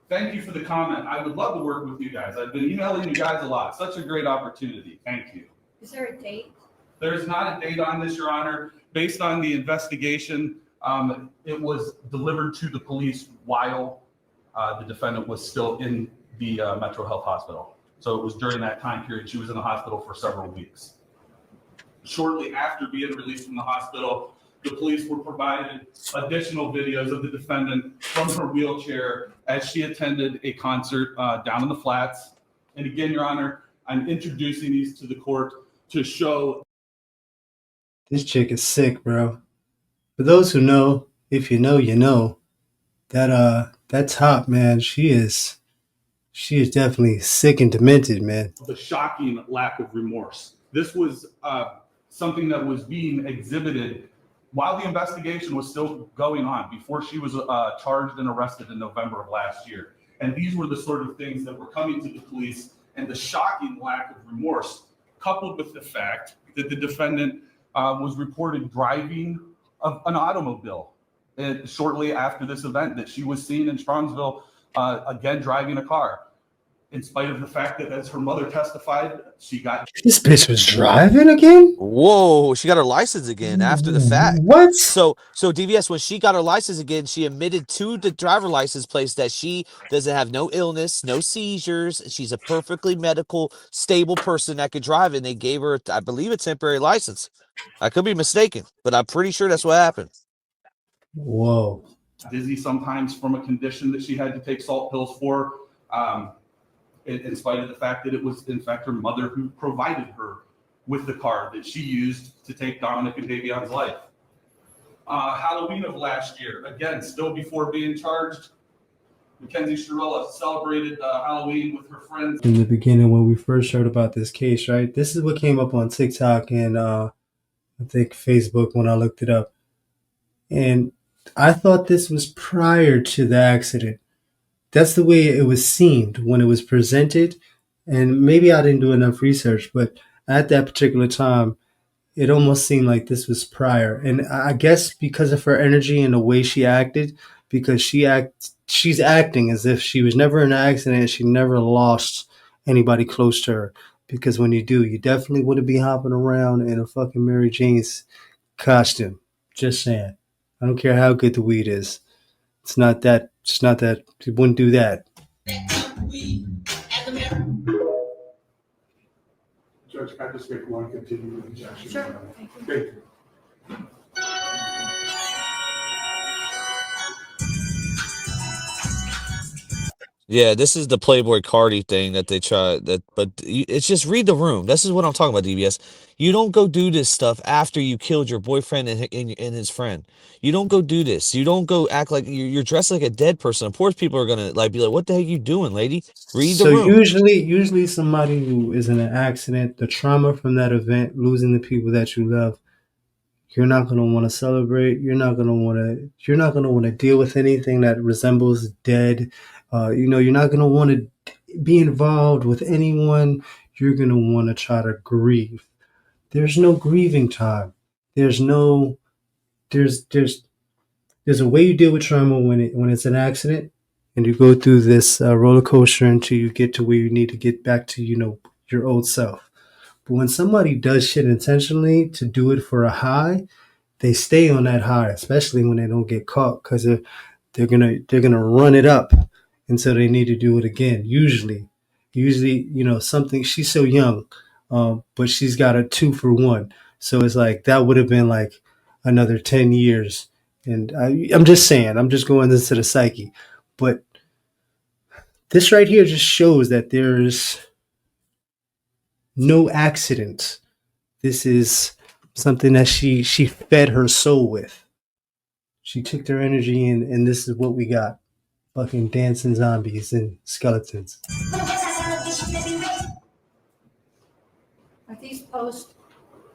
"Thank you for the comment. I would love to work with you guys. I've been emailing you guys a lot. Such a great opportunity. Thank you." Is there a date? There's not a date on this, Your Honor. Based on the investigation, it was delivered to the police while the defendant was still in the Metro Health Hospital. So it was during that time period. She was in the hospital for several weeks. Shortly after being released from the hospital, the police were provided additional videos of the defendant from her wheelchair as she attended a concert down in the flats. And again, Your Honor, I'm introducing these to the court to show. This chick is sick, bro. For those who know, if you know, you know. That top, man, she is definitely sick and demented, man. The shocking lack of remorse. This was something that was being exhibited while the investigation was still going on, before she was charged and arrested in November of last year. And these were the sort of things that were coming to the police, and the shocking lack of remorse, coupled with the fact that the defendant was reported driving an automobile shortly after this event, that she was seen in Strongsville again driving a car. In spite of the fact that, as her mother testified, she got... This bitch was driving again? Whoa, she got her license again after the fact. What? So DVS, when she got her license again, she admitted to the driver license place that she doesn't have no illness, no seizures. She's a perfectly medical, stable person that could drive, and they gave her, I believe, a temporary license. I could be mistaken, but I'm pretty sure that's what happened. Whoa. Dizzy sometimes from a condition that she had to take salt pills for. In spite of the fact that it was, in fact, her mother who provided her with the car that she used to take Dominic and Davion's life. Halloween of last year, again, still before being charged, Mackenzie Shirilla'S celebrated Halloween with her friends. In the beginning, when we first heard about this case, right? This is what came up on TikTok and I think Facebook when I looked it up. And I thought this was prior to the accident. That's the way it was seemed when it was presented. And maybe I didn't do enough research, but at that particular time, it almost seemed like this was prior. And I guess because of her energy and the way she acted, because she's acting as if she was never in an accident, she never lost anybody close to her. Because when you do, you definitely wouldn't be hopping around in a fucking Mary Jane's costume. Just saying. I don't care how good the weed is. It's not that, you wouldn't do that. Judge, can I just make one continuing objection? Sure. Thank you. Yeah, this is the Playboy Cardi thing that they try that, but it's just read the room. This is what I'm talking about, DBS. You don't go do this stuff after you killed your boyfriend and his friend. You don't go do this. You don't go act like you're dressed like a dead person. Of course, people are gonna be like, "What the heck are you doing, lady?" Read the So room. usually somebody who is in an accident, the trauma from that event, losing the people that you love, you're not going to want to celebrate. You're not going to want to deal with anything that resembles dead. You're not going to want to be involved with anyone. You're going to want to try to grieve. There's no grieving time. There's a way you deal with trauma when it's an accident, and you go through this roller coaster until you get to where you need to get back to your old self. But when somebody does shit intentionally to do it for a high, they stay on that high, especially when they don't get caught, because they're gonna run it up until they need to do it again. Usually, something. She's so young, but she's got a 2-for-1. So it's like that would have been like another 10 years. And I'm just saying, I'm just going into the psyche, but this right here just shows that there's no accident. This is something that she fed her soul with. She took her energy and this is what we got. Fucking dancing zombies and skeletons. Are these post?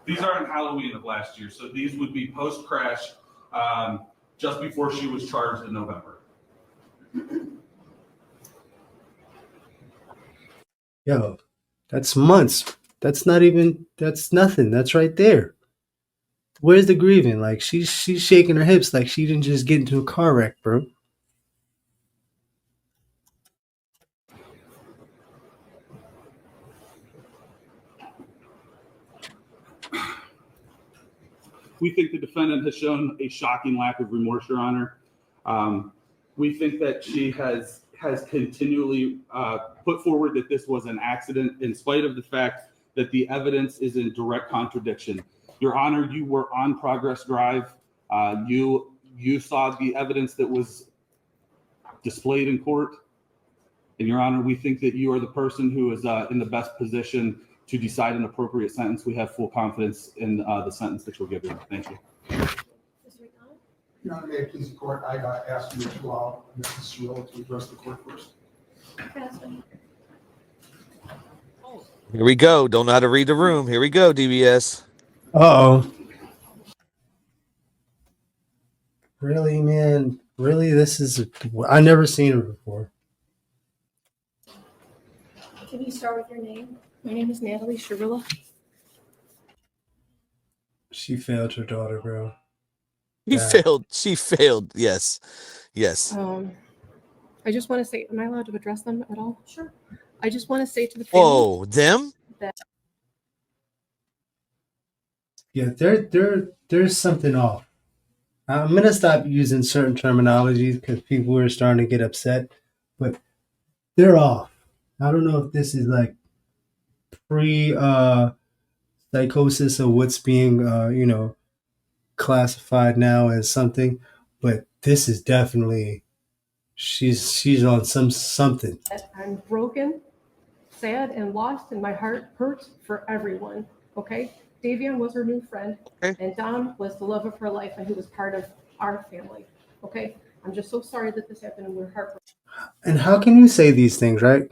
These are in Halloween of last year, so these would be post-crash, just before she was charged in November. Yo, that's months. That's nothing. That's right there. Where's the grieving? Like she's shaking her hips like she didn't just get into a car wreck, bro. We think the defendant has shown a shocking lack of remorse, Your Honor. We think that she has continually put forward that this was an accident, in spite of the fact that the evidence is in direct contradiction. Your Honor, you were on Progress Drive. You saw the evidence that was displayed in court. And Your Honor, we think that you are the person who is in the best position to decide an appropriate sentence. We have full confidence in the sentence that you'll give you. Thank you. Your Honor, may it please the court, I asked you to allow Mrs. Shirilla'S to address the court first. Here we go. Don't know how to read the room. Here we go, DBS. Uh-oh. Really, man? Really? I never seen her before. Can you start with your name? My name is Natalie Shirilla. She failed her daughter, bro. He Yeah. failed. She failed. Yes. Yes. I just want to say, am I allowed to address them at all? Sure. I just want to say to the family Whoa, them? that Yeah, there's something off. I'm gonna stop using certain terminologies because people are starting to get upset, but they're off. I don't know if this is like pre psychosis or what's being classified now as something, but this is definitely she's on something. I'm broken, sad, and lost, and my heart hurts for everyone. Okay? Davon was her new friend, Okay. and Dom was the love of her life, and he was part of our family. Okay? I'm just so sorry that this happened, and we're heartbroken. And how can you say these things, right?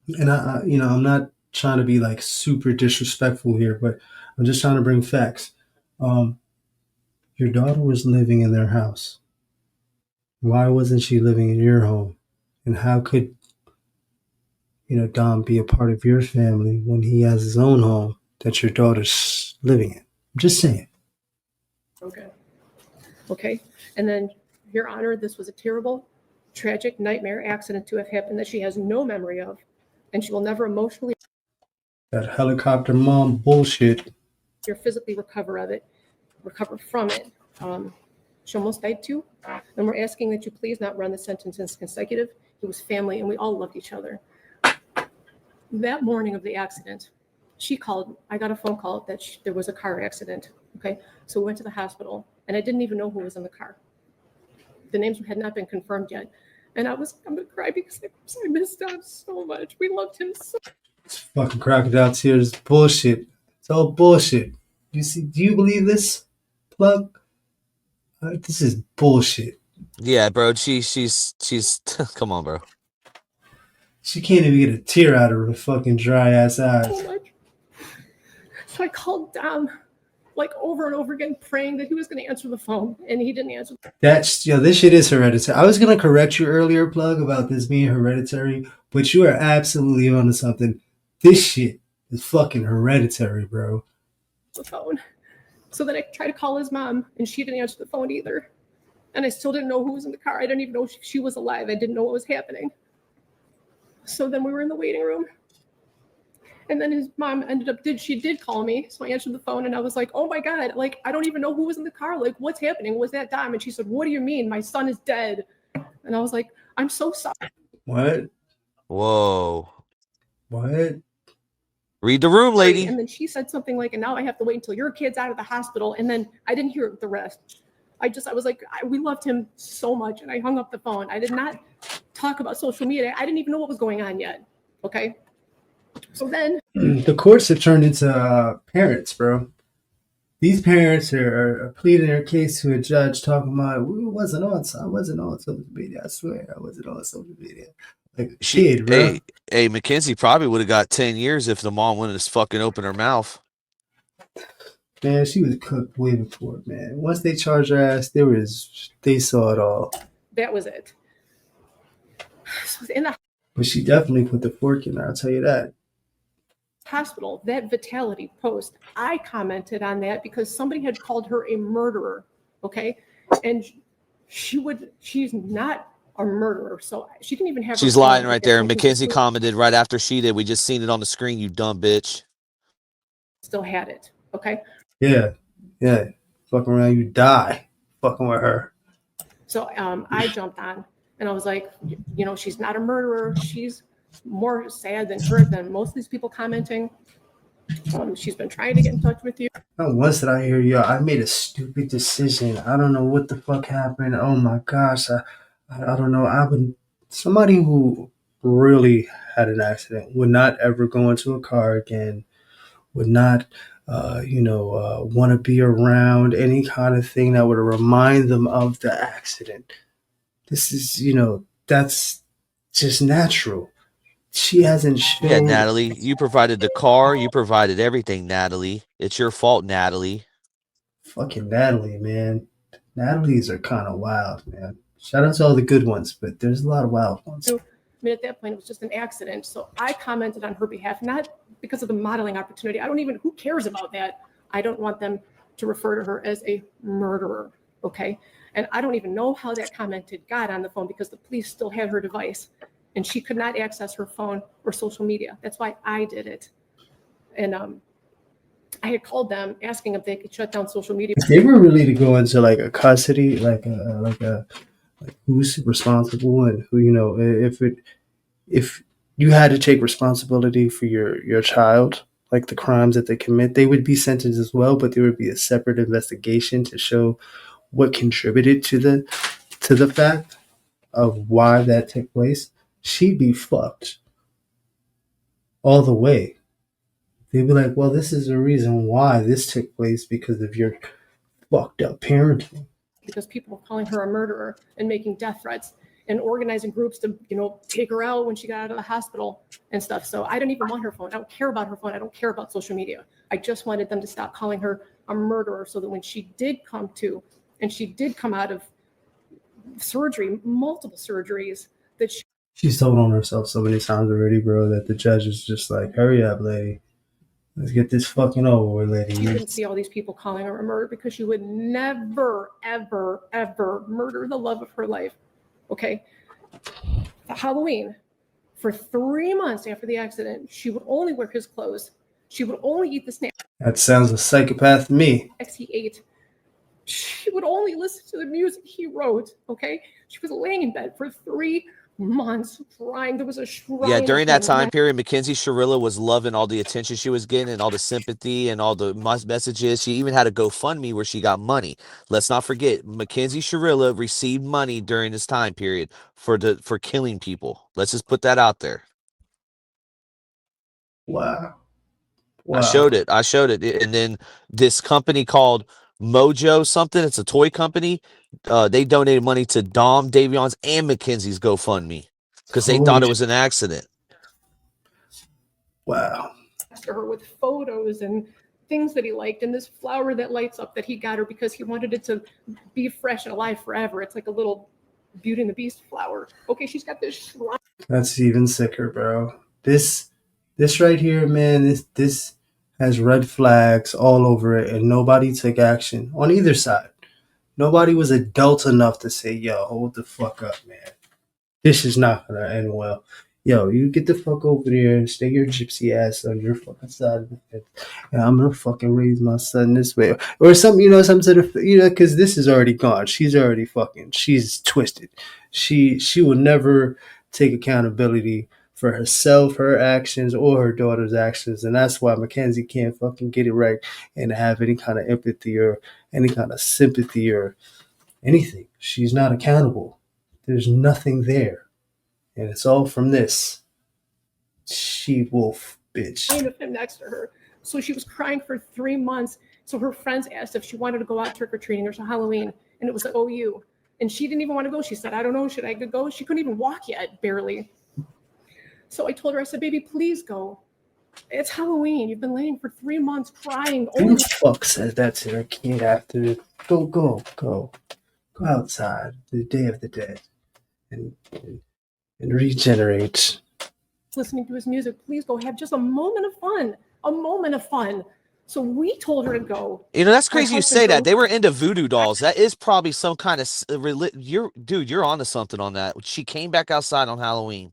And I'm not trying to be like super disrespectful here, but I'm just trying to bring facts. Your daughter was living in their house. Why wasn't she living in your home? And how could Dom be a part of your family when he has his own home that your daughter's living in? I'm just saying. Okay? And then, Your Honor, this was a terrible, tragic nightmare accident to have happened that she has no memory of, and she will never emotionally That helicopter mom bullshit. or physically recover from it. She almost died too, and we're asking that you please not run the sentence as consecutive. It was family, and we all loved each other. That morning of the accident, she called. I got a phone call that there was a car accident. Okay, so we went to the hospital, and I didn't even know who was in the car. The names had not been confirmed yet, and I'm gonna cry because I missed Dom so much. We loved him so. It's fucking crocodile tears bullshit. It's all bullshit. Do you believe this, plug? This is bullshit. Yeah, bro. She's come on, bro. She can't even get a tear out of her fucking dry ass eyes. So much. So I called Dom like over and over again, praying that he was going to answer the phone, and he didn't answer. This shit is hereditary. I was gonna correct you earlier, plug, about this being hereditary, but you are absolutely onto something. This shit is fucking hereditary, bro. The phone. So then I tried to call his mom, and she didn't answer the phone either. And I still didn't know who was in the car. I didn't even know if she was alive. I didn't know what was happening. So then we were in the waiting room. And then his mom she did call me. So I answered the phone, and I was like, oh my God, like, I don't even know who was in the car. Like, what's happening? Was that Dom? And she said, what do you mean? My son is dead. And I was like, I'm so sorry. What? Whoa. What? Read the room, lady. And then she said something like, and now I have to wait until your kid's out of the hospital. And then I didn't hear the rest. I was like, we loved him so much. And I hung up the phone. I did not talk about social media. I didn't even know what was going on yet. Okay. So then the courts have turned into parents, bro. These parents are pleading their case to a judge, talking about, I wasn't on social media. I swear, I wasn't on social media. Like a kid, bro. Hey, Mackenzie probably would have got 10 years if the mom wouldn't have fucking opened her mouth. Man, she was cooked way before, man. Once they charged her ass, they saw it all. that was it. So But she definitely put the fork in her, I'll tell you that. hospital, that Vitality post, I commented on that because somebody had called her a murderer. Okay. And she's not a murderer. So she didn't even have. She's lying right there. Mackenzie commented right after she did. We just seen it on the screen, you dumb bitch. Still had it. Okay. Yeah. Fucking around, you die. Fucking with her. So I jumped on and I was like, she's not a murderer. She's more sad than most of these people commenting. She's been trying to get in touch with you. Not once did I hear you. I made a stupid decision. I don't know what the fuck happened. Oh my gosh. I don't know. Somebody who really had an accident would not ever go into a car again, would not, want to be around any kind of thing that would remind them of the accident. This is, that's just natural. She hasn't shown. Yeah, Natalie, you provided the car. You provided everything, Natalie. It's your fault, Natalie. Fucking Natalie, man. Natalie's are kind of wild, man. Shout out to all the good ones, but there's a lot of wild ones. I mean, at that point, it was just an accident. So I commented on her behalf, not because of the modeling opportunity. Who cares about that? I don't want them to refer to her as a murderer, okay? And I don't even know how that commented got on the phone because the police still had her device and she could not access her phone or social media. That's why I did it. And I had called them asking if they could shut down social media. If they were really to go into like a custody, like who's responsible and who, you know, if you had to take responsibility for your child, like the crimes that they commit, they would be sentenced as well, but there would be a separate investigation to show what contributed to the fact of why that took place. She'd be fucked all the way. They'd be like, well, this is the reason why this took place because of your fucked up parenting. Because people were calling her a murderer and making death threats and organizing groups to, take her out when she got out of the hospital and stuff. So I don't even want her phone. I don't care about her phone. I don't care about social media. I just wanted them to stop calling her a murderer so that when she did come to, and she did come out of surgery, multiple surgeries, that she's told on herself so many times already, bro, that the judge is just like, hurry up, lady. Let's get this fucking over with, lady. She didn't see all these people calling her a murderer because she would never, ever, ever murder the love of her life. Okay? Halloween, for 3 months after the accident, she would only wear his clothes. She would only eat the snacks That sounds a psychopath to me. he ate. She would only listen to the music he wrote. Okay? She was laying in bed for 3 months crying. There was a shrine. Yeah, during that time period, Mackenzie Shirilla was loving all the attention she was getting and all the sympathy and all the messages. She even had a GoFundMe where she got money. Let's not forget, Mackenzie Shirilla received money during this time period for killing people. Let's just put that out there. Wow. I showed it. And then this company called Mojo something, it's a toy company. They donated money to Dom, Davion's, and Mackenzie's GoFundMe because they thought it was an accident. Wow. To her with photos and things that he liked and this flower that lights up that he got her because he wanted it to be fresh and alive forever. It's like a little Beauty and the Beast flower. Okay, she's got this shrine. That's even sicker, bro. This right here, man, this has red flags all over it, and nobody took action on either side. Nobody was adult enough to say, yo, hold the fuck up, man. This is not gonna end well. Yo, you get the fuck over there and stay your gypsy ass on your fucking side of the fence. And I'm gonna fucking raise my son this way. Or something, some sort of, because this is already gone. She's already she's twisted. She will never take accountability for herself, her actions, or her daughter's actions. And that's why Mackenzie can't fucking get it right and have any kind of empathy or any kind of sympathy or anything. She's not accountable. There's nothing there. And it's all from this she-wolf bitch. Of him next to her. So she was crying for 3 months. So her friends asked if she wanted to go out trick-or-treating or Halloween. And it was like, OU. And she didn't even want to go. She said, I don't know, should I go? She couldn't even walk yet, barely. So I told her, I said, baby, please go. It's Halloween. You've been laying for 3 months crying. Who the fuck says that to their kid after? Go outside the Day of the Dead and regenerate. Listening to his music, please go have just a moment of fun. So we told her to go. That's crazy you say that. They were into voodoo dolls. That is probably some kind of you're onto something on that. She came back outside on Halloween.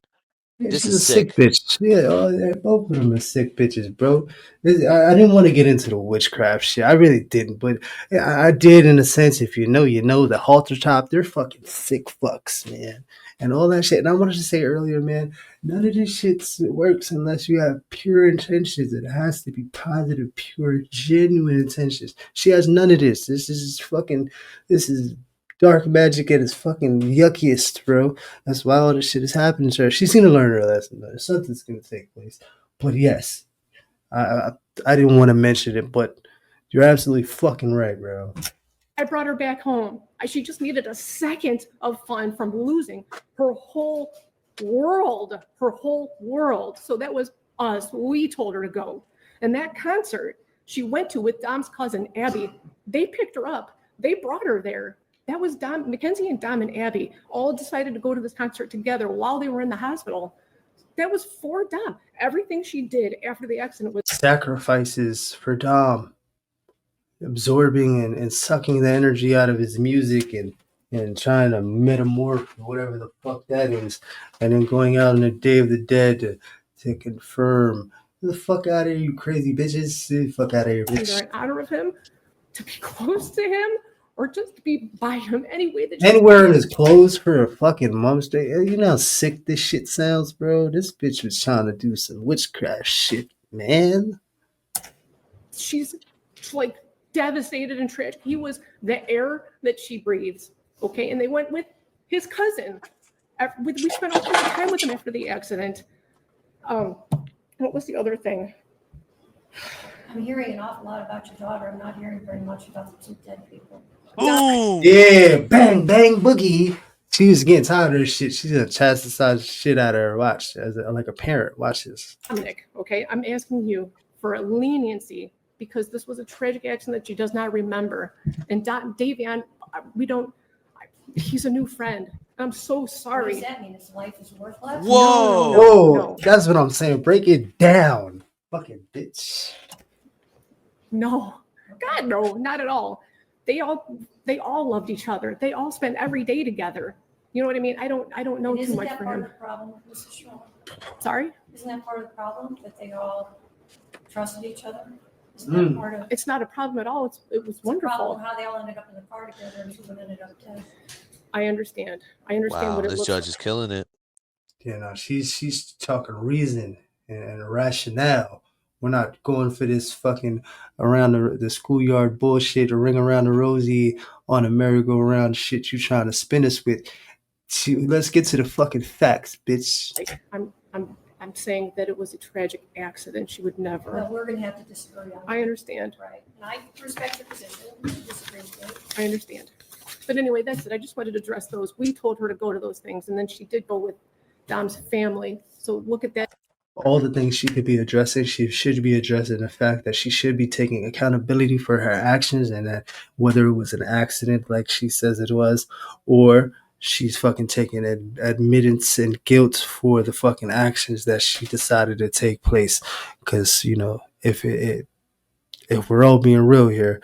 Yeah, this is a sick bitch. Yeah, both of them are sick bitches, bro. I didn't want to get into the witchcraft shit. I really didn't, but I did in a sense. If you know, the halter top, they're fucking sick fucks, man, and all that shit. And I wanted to say earlier, man, none of this shit works unless you have pure intentions. It has to be positive, pure, genuine intentions. She has none of this. This is dark magic at its fucking yuckiest, bro. That's why all this shit is happening to her. She's gonna learn her lesson, though. Something's gonna take place. But yes, I didn't want to mention it, but you're absolutely fucking right, bro. I brought her back home. She just needed a second of fun from losing her whole world. So that was us. We told her to go. And that concert she went to with Dom's cousin, Abby, they picked her up. They brought her there. That was Dom, Mackenzie and Dom and Abby all decided to go to this concert together while they were in the hospital. That was for Dom. Everything she did after the accident was Sacrifices for Dom, absorbing and sucking the energy out of his music and trying to metamorph whatever the fuck that is, and then going out on the Day of the Dead to confirm. Get the fuck out of here, you crazy bitches. Get the fuck out of here, bitch. either in honor of him, to be close to him, or just to be by him any way that And wearing his clothes for a fucking Mother's Day. You know how sick this shit sounds, bro? This bitch was trying to do some witchcraft shit, man. She's like devastated and tragic. He was the air that she breathes. Okay. And they went with his cousin. We spent all kinds of time with him after the accident. What was the other thing? I'm hearing an awful lot about your daughter. I'm not hearing very much about the two dead people. Boom. Yeah, bang, bang, boogie. She was getting tired of this shit. She's gonna chastise the shit out of her. Watch, like a parent. Watch this. Dominic, okay, I'm asking you for a leniency because this was a tragic accident that she does not remember. And Davon, he's a new friend. I'm so What sorry. does that mean? His life is worthless? Whoa. No, that's what I'm saying. Break it down. Fucking bitch. No, God, no, not at all. They all loved each other. They all spent every day together. You know what I mean? I don't know And too isn't much that for part him. of the problem with Mrs. Shaw? Sorry? Isn't that part of the problem that they all trusted each other? Isn't that part of It's not a problem at all. It was the problem wonderful. how they all ended up in the car together and two of them ended up dead? I understand. I understand Wow, what it this looks judge like. is killing it. You know, she's talking reason and rationale. We're not going for this fucking around the schoolyard bullshit or ring around the rosy on a merry-go-round shit you trying to spin us with. Let's get to the fucking facts, bitch. I'm saying that it was a tragic accident. She would never. Well, we're gonna have to disagree on that. I understand. Right, and I respect your position, you disagree with me. I understand. But anyway, that's it. I just wanted to address those. We told her to go to those things, and then she did go with Dom's family. So look at that. All the things she could be addressing, she should be addressing the fact that she should be taking accountability for her actions, and that whether it was an accident like she says it was, or she's fucking taking admittance and guilt for the fucking actions that she decided to take place. Because, you know, if we're all being real here,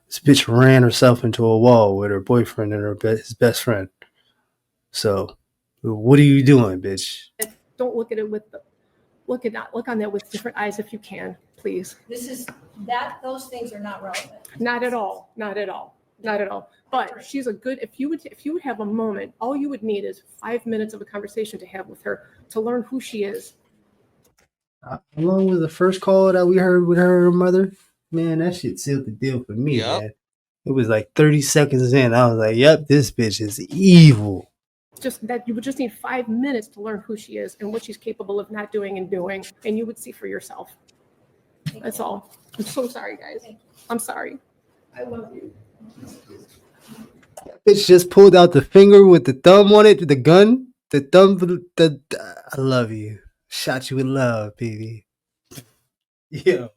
this bitch ran herself into a wall with her boyfriend and his best friend. So what are you doing, bitch? Don't look at it with look on that with different eyes if you can, please. Those things are not relevant. Not at all. Not at all. Not at all. But she's a good, if you would have a moment, all you would need is 5 minutes of a conversation to have with her to learn who she is. How long was the first call that we heard with her mother? Man, that shit sealed the deal for me, man. It was like 30 seconds in. I was like, yep, this bitch is evil. Just that you would just need 5 minutes to learn who she is and what she's capable of not doing and doing, and you would see for yourself. That's all. I'm so sorry, guys. I'm sorry. I love you. Bitch just pulled out the finger with the thumb on it, the gun, the thumb. I love you. Shot you with love, baby. Yeah.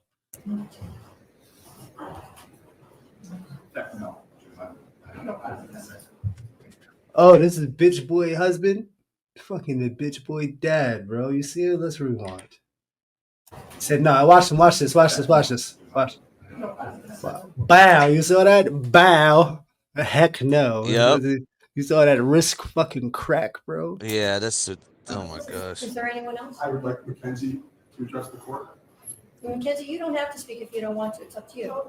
Oh, this is bitch boy husband? Fucking the bitch boy dad, bro. You see it? Let's rewind. Said, no, watch him, watch this. Watch. Bow. You saw that? Bow. Heck no. Yep. You saw that wrist fucking crack, bro? Yeah, that's it. Oh my gosh. Is there anyone else? I would like Mackenzie to address the court. Mackenzie, you don't have to speak if you don't want to. It's up to you.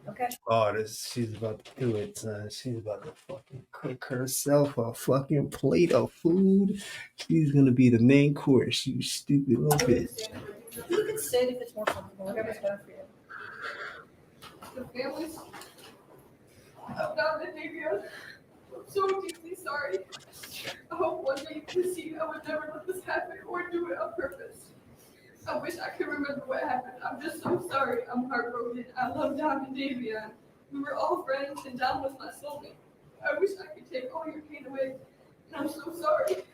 Okay. Oh, she's about to do it, son. She's about to fucking cook herself a fucking plate of food. She's gonna be the main course, you stupid little bitch. You can sit if it's more comfortable, whatever's better for you. The families of Davon and Davon, I'm so deeply sorry. I hope one day you can see I would never let this happen or do it on purpose. I wish I could remember what happened. I'm just so sorry. I'm heartbroken. I love Davon and Davon. We were all friends and Davon was my soulmate. I wish I could take all your pain away. And I'm so sorry.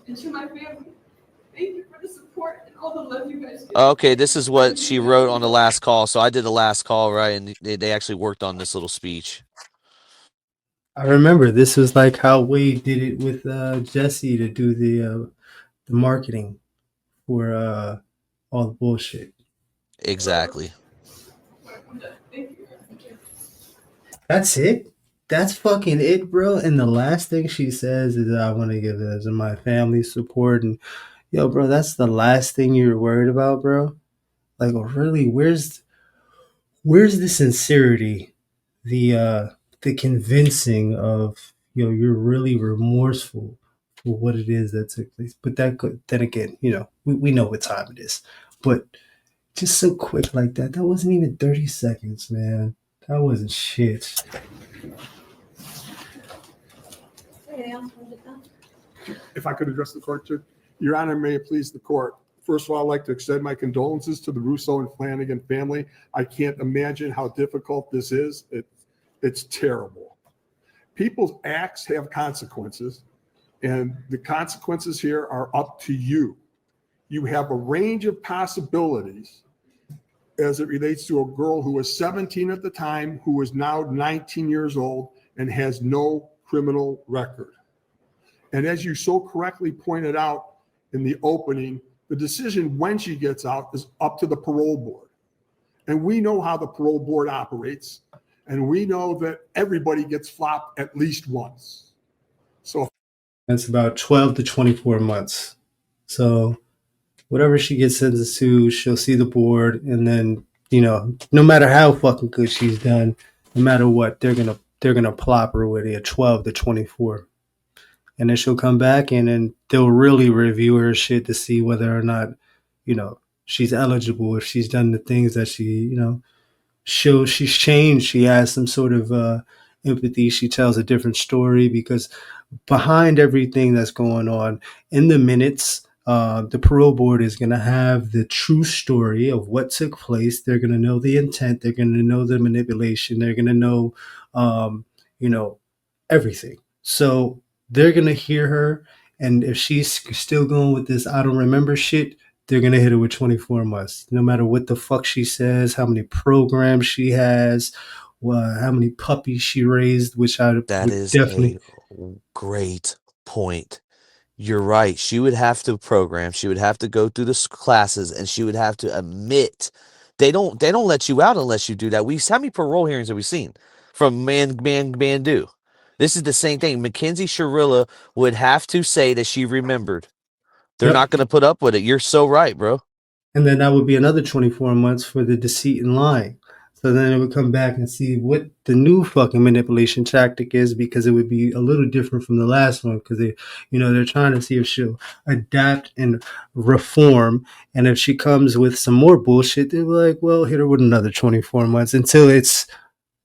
And to my family, thank you for the support and all the love you guys give. Okay, this is what she wrote on the last call. So I did the last call, right? And they actually worked on this little speech. I remember this was like how Wade did it with Jesse to do the marketing for all the bullshit. Exactly. That's it. That's fucking it, bro. And the last thing she says is, "I want to give this to my family support." And yo, bro, that's the last thing you're worried about, bro. Like, really, where's the sincerity, the convincing of you're really remorseful for what it is that took place. But that could then again, we know what time it is. But just so quick like that wasn't even 30 seconds, man. That wasn't shit. If I could address the court, too. Your Honor, may it please the court. First of all, I'd like to extend my condolences to the Russo and Flanagan family. I can't imagine how difficult this is. It's terrible. People's acts have consequences, and the consequences here are up to you. You have a range of possibilities as it relates to a girl who was 17 at the time, who is now 19 years old and has no criminal record. And as you so correctly pointed out in the opening, the decision when she gets out is up to the parole board. And we know how the parole board operates. And we know that everybody gets flopped at least once. So That's about 12 to 24 months. So whatever she gets sentenced to, she'll see the board, and then, no matter how fucking good she's done, no matter what, they're gonna plop her with a 12 to 24. And then she'll come back, and then they'll really review her shit to see whether or not, she's eligible, if she's done the things that she's changed. She has some sort of empathy. She tells a different story, because behind everything that's going on in the minutes, the parole board is going to have the true story of what took place. They're going to know the intent. They're going to know the manipulation. They're going to know, everything. So they're going to hear her. And if she's still going with this I don't remember shit, they're going to hit her with 24 months. No matter what the fuck she says, how many programs she has, how many puppies she raised, which I That would is definitely. a great point. You're right. She would have to program. She would have to go through the classes, and she would have to admit. They don't let you out unless you do that. How many parole hearings have we seen from Mandu? This is the same thing. Mackenzie Shirilla would have to say that she remembered. They're Yep. not going to put up with it. You're so right, bro. And then that would be another 24 months for the deceit and lying. So then it would come back and see what the new fucking manipulation tactic is, because it would be a little different from the last one, because they're trying to see if she'll adapt and reform. And if she comes with some more bullshit, they're like, well, hit her with another 24 months until it's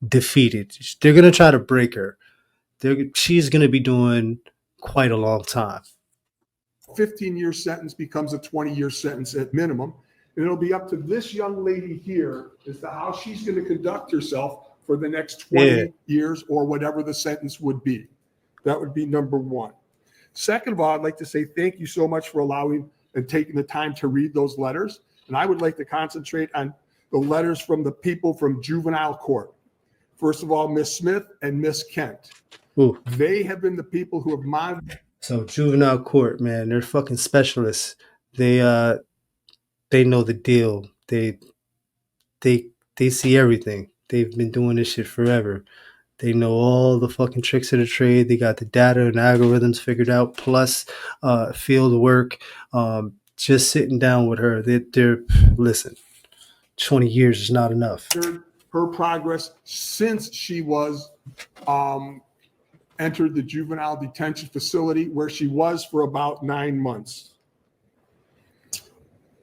defeated. They're going to try to break her. She's going to be doing quite a long time. 15-year sentence becomes a 20-year sentence at minimum. And it'll be up to this young lady here as to how she's going to conduct herself for the next 20 years or whatever the sentence would be. That would be number one. Second of all, I'd like to say thank you so much for allowing and taking the time to read those letters. And I would like to concentrate on the letters from the people from juvenile court. First of all, Miss Smith and Miss Kent. Ooh. They have been the people who have monitored. So juvenile court, man, they're fucking specialists. They know the deal. They see everything. They've been doing this shit forever. They know all the fucking tricks of the trade. They got the data and algorithms figured out, plus field work. Just sitting down with her, they're listen. 20 years is not enough. Her progress since she was entered the juvenile detention facility, where she was for about 9 months.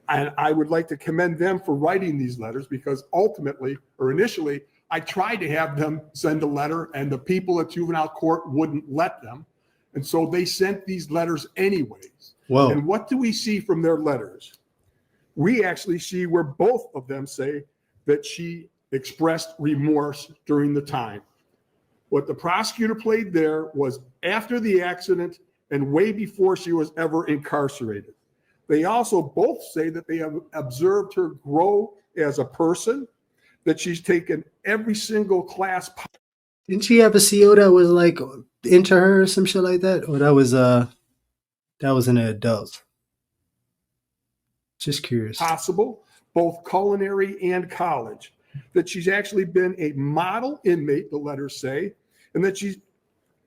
And I would like to commend them for writing these letters, because ultimately, or initially, I tried to have them send a letter, and the people at juvenile court wouldn't let them. And so they sent these letters anyways. Whoa. And what do we see from their letters? We actually see where both of them say that she expressed remorse during the time. What the prosecutor played there was after the accident and way before she was ever incarcerated. They also both say that they have observed her grow as a person, that she's taken every single class Didn't she have a CO that was like into her or some shit like that? Or that was an adult. Just curious. Possible, both culinary and college. That she's actually been a model inmate, the letters say, and that she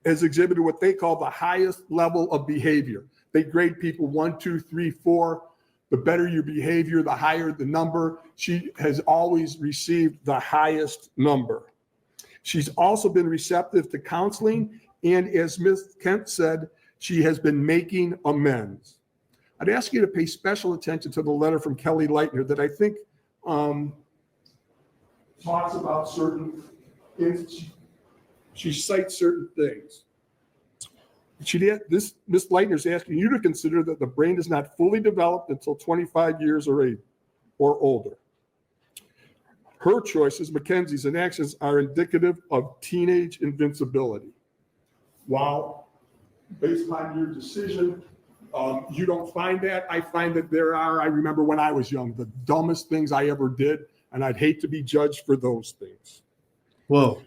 has exhibited what they call the highest level of behavior. They grade people 1, 2, 3, 4. The better your behavior, the higher the number. She has always received the highest number. She's also been receptive to counseling, and as Ms. Kent said, she has been making amends. I'd ask you to pay special attention to the letter from Kelly Leitner that I think talks about certain, she cites certain things. Ms. Leitner is asking you to consider that the brain is not fully developed until 25 years or older. Her choices, Mackenzie's, and actions are indicative of teenage invincibility. While, based on your decision, you don't find that, I find that there are. I remember when I was young, the dumbest things I ever did, and I'd hate to be judged for those things. Whoa.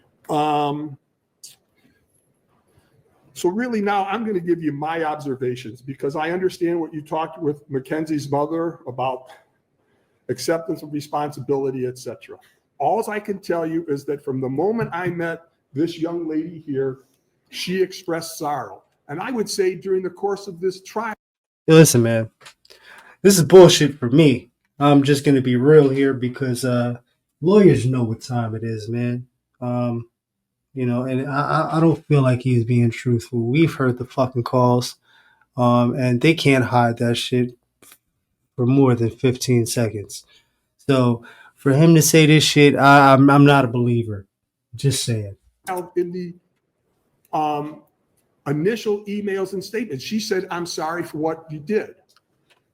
So really now I'm going to give you my observations because I understand what you talked with Mackenzie's mother about acceptance of responsibility, etc. All I can tell you is that from the moment I met this young lady here, she expressed sorrow. And I would say during the course of this trial. Hey, listen, man, this is bullshit for me. I'm just going to be real here because lawyers know what time it is, man. And I don't feel like he's being truthful. We've heard the fucking calls, and they can't hide that shit for more than 15 seconds. So for him to say this shit, I'm not a believer. Just saying. In the initial emails and statements, she said, "I'm sorry for what you did."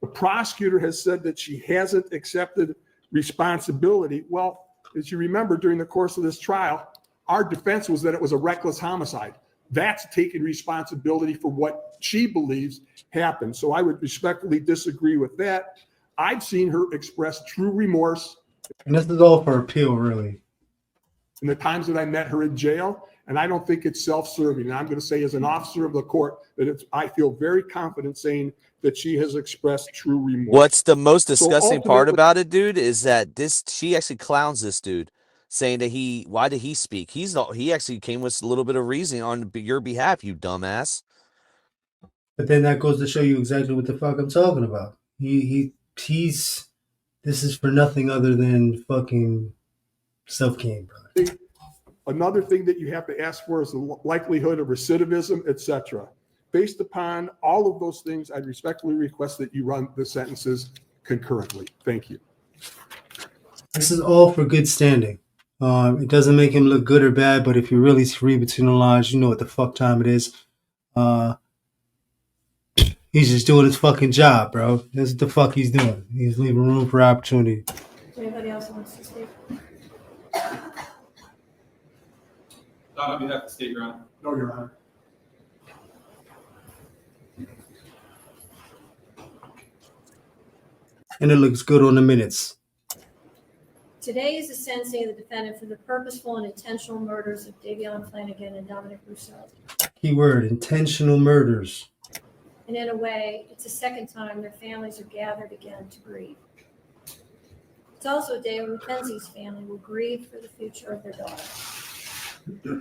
The prosecutor has said that she hasn't accepted responsibility. Well, as you remember, during the course of this trial, our defense was that it was a reckless homicide. That's taking responsibility for what she believes happened. So I would respectfully disagree with that. I've seen her express true remorse. And this is all for appeal, really. In the times that I met her in jail, and I don't think it's self-serving. And I'm going to say as an officer of the court that I feel very confident saying that she has expressed true remorse. What's the most disgusting part about it, dude, is that she actually clowns this dude, saying that why did he speak? He actually came with a little bit of reasoning on your behalf, you dumbass. But then that goes to show you exactly what the fuck I'm talking about. He's this is for nothing other than fucking self-gain, bro. Another thing that you have to ask for is the likelihood of recidivism, etc. Based upon all of those things, I respectfully request that you run the sentences concurrently. Thank you. This is all for good standing. It doesn't make him look good or bad, but if you really read between the lines, you know what the fuck time it is. He's just doing his fucking job, bro. This is the fuck he's doing. He's leaving room for opportunity. Anybody else wants to speak? Davon, you have to state your honor. No, Your Honor. And it looks good on the minutes. Today is the sentencing of the defendant for the purposeful and intentional murders of Davon Flanagan and Dominic Rousseau. Keyword, intentional murders. And in a way, it's the second time their families are gathered again to grieve. It's also a day when Mackenzie's family will grieve for the future of their daughter.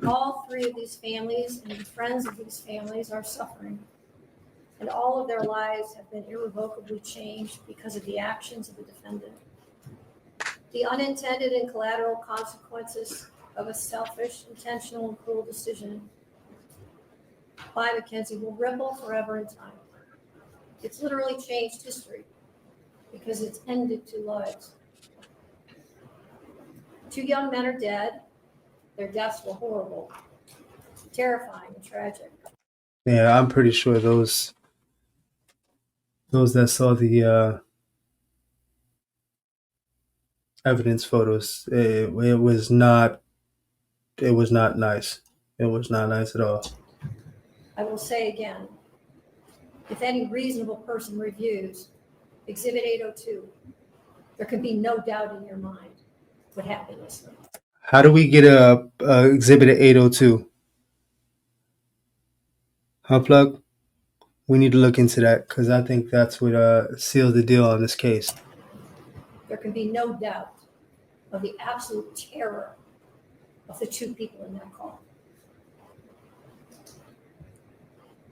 All three of these families and the friends of these families are suffering, and all of their lives have been irrevocably changed because of the actions of the defendant. The unintended and collateral consequences of a selfish, intentional, and cruel decision by Mackenzie will ripple forever in time. It's literally changed history because it's ended two lives. Two young men are dead. Their deaths were horrible, terrifying, and tragic. Yeah, I'm pretty sure those that saw the evidence photos, it was not nice. It was not nice at all. I will say again, if any reasonable person reviews Exhibit 802, there can be no doubt in your mind what happened yesterday. How do we get a exhibit at 802? Huh, Plug? We need to look into that because I think that's what seals the deal on this case. There can be no doubt of the absolute terror of the two people in that car.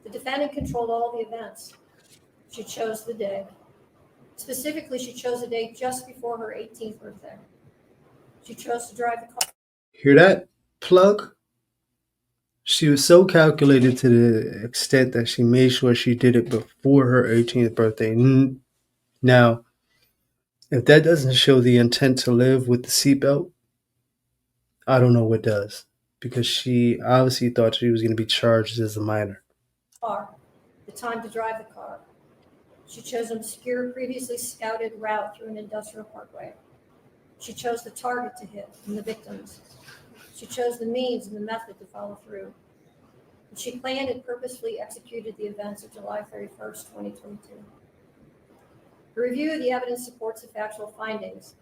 The defendant controlled all the events. She chose the day. Specifically, she chose the day just before her 18th birthday. She chose to drive the car. Hear that, Plug? She was so calculated to the extent that she made sure she did it before her 18th birthday. Now, if that doesn't show the intent to live with the seatbelt, I don't know what does. Because she obviously thought she was going to be charged as a minor. The time to drive the car. She chose an obscure, previously scouted route through an industrial parkway. She chose the target to hit and the victims. She chose the means and the method to follow through. And she planned and purposefully executed the events of July 31st, 2022. The review of the evidence supports the factual findings,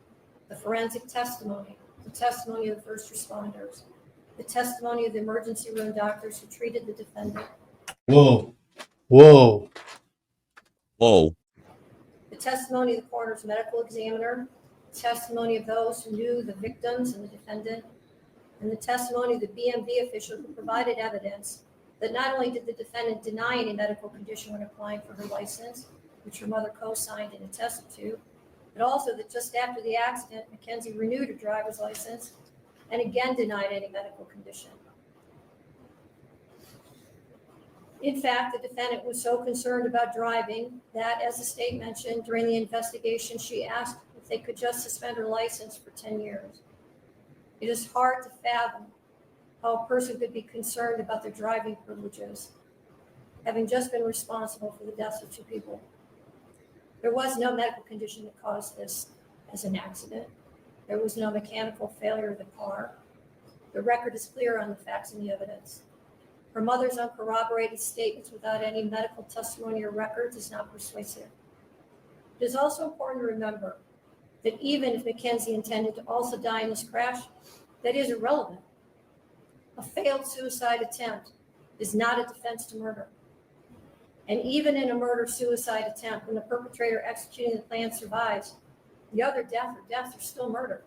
the forensic testimony, the testimony of the first responders, the testimony of the emergency room doctors who treated the defendant. Whoa. Whoa. Whoa. The testimony of the coroner's medical examiner, the testimony of those who knew the victims and the defendant, and the testimony of the BMV official who provided evidence that not only did the defendant deny any medical condition when applying for her license, which her mother co-signed and attested to, but also that just after the accident, Mackenzie renewed her driver's license and again denied any medical condition. In fact, the defendant was so concerned about driving that, as the state mentioned, during the investigation, she asked if they could just suspend her license for 10 years. It is hard to fathom how a person could be concerned about their driving privileges, having just been responsible for the deaths of two people. There was no medical condition that caused this as an accident. There was no mechanical failure of the car. The record is clear on the facts and the evidence. Her mother's uncorroborated statements without any medical testimony or records is not persuasive. It is also important to remember that even if Mackenzie intended to also die in this crash, that is irrelevant. A failed suicide attempt is not a defense to murder. And even in a murder-suicide attempt, when the perpetrator executing the plan survives, the other death or deaths are still murder.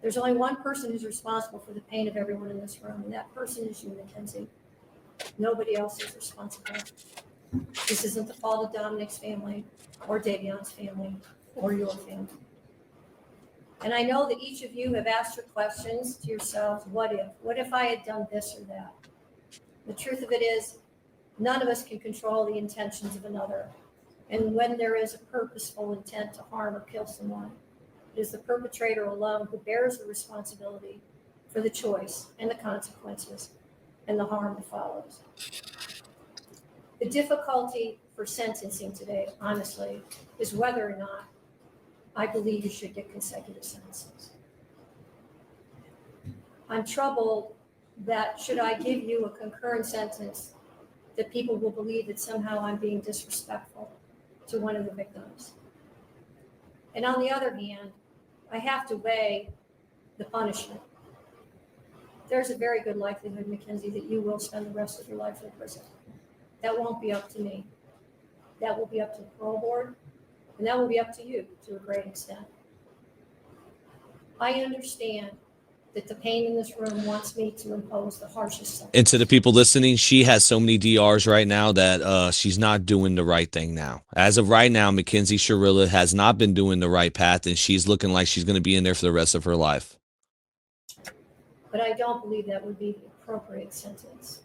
There's only one person who's responsible for the pain of everyone in this room, and that person is you, Mackenzie. Nobody else is responsible. This isn't the fault of Dominic's family, or Davion's family, or your family. And I know that each of you have asked your questions to yourselves, what if? What if I had done this or that? The truth of it is, none of us can control the intentions of another. And when there is a purposeful intent to harm or kill someone, it is the perpetrator alone who bears the responsibility for the choice and the consequences and the harm that follows. The difficulty for sentencing today, honestly, is whether or not I believe you should get consecutive sentences. I'm troubled that should I give you a concurrent sentence, that people will believe that somehow I'm being disrespectful to one of the victims. And on the other hand, I have to weigh the punishment. There's a very good likelihood, Mackenzie, that you will spend the rest of your life in prison. That won't be up to me. That will be up to the parole board, and that will be up to you to a great extent. I understand that the pain in this room wants me to impose the harshest sentence. And to the people listening, she has so many DRs right now that she's not doing the right thing now. As of right now, Mackenzie Shirilla has not been doing the right path, and she's looking like she's going to be in there for the rest of her life. But I don't believe that would be the appropriate sentence,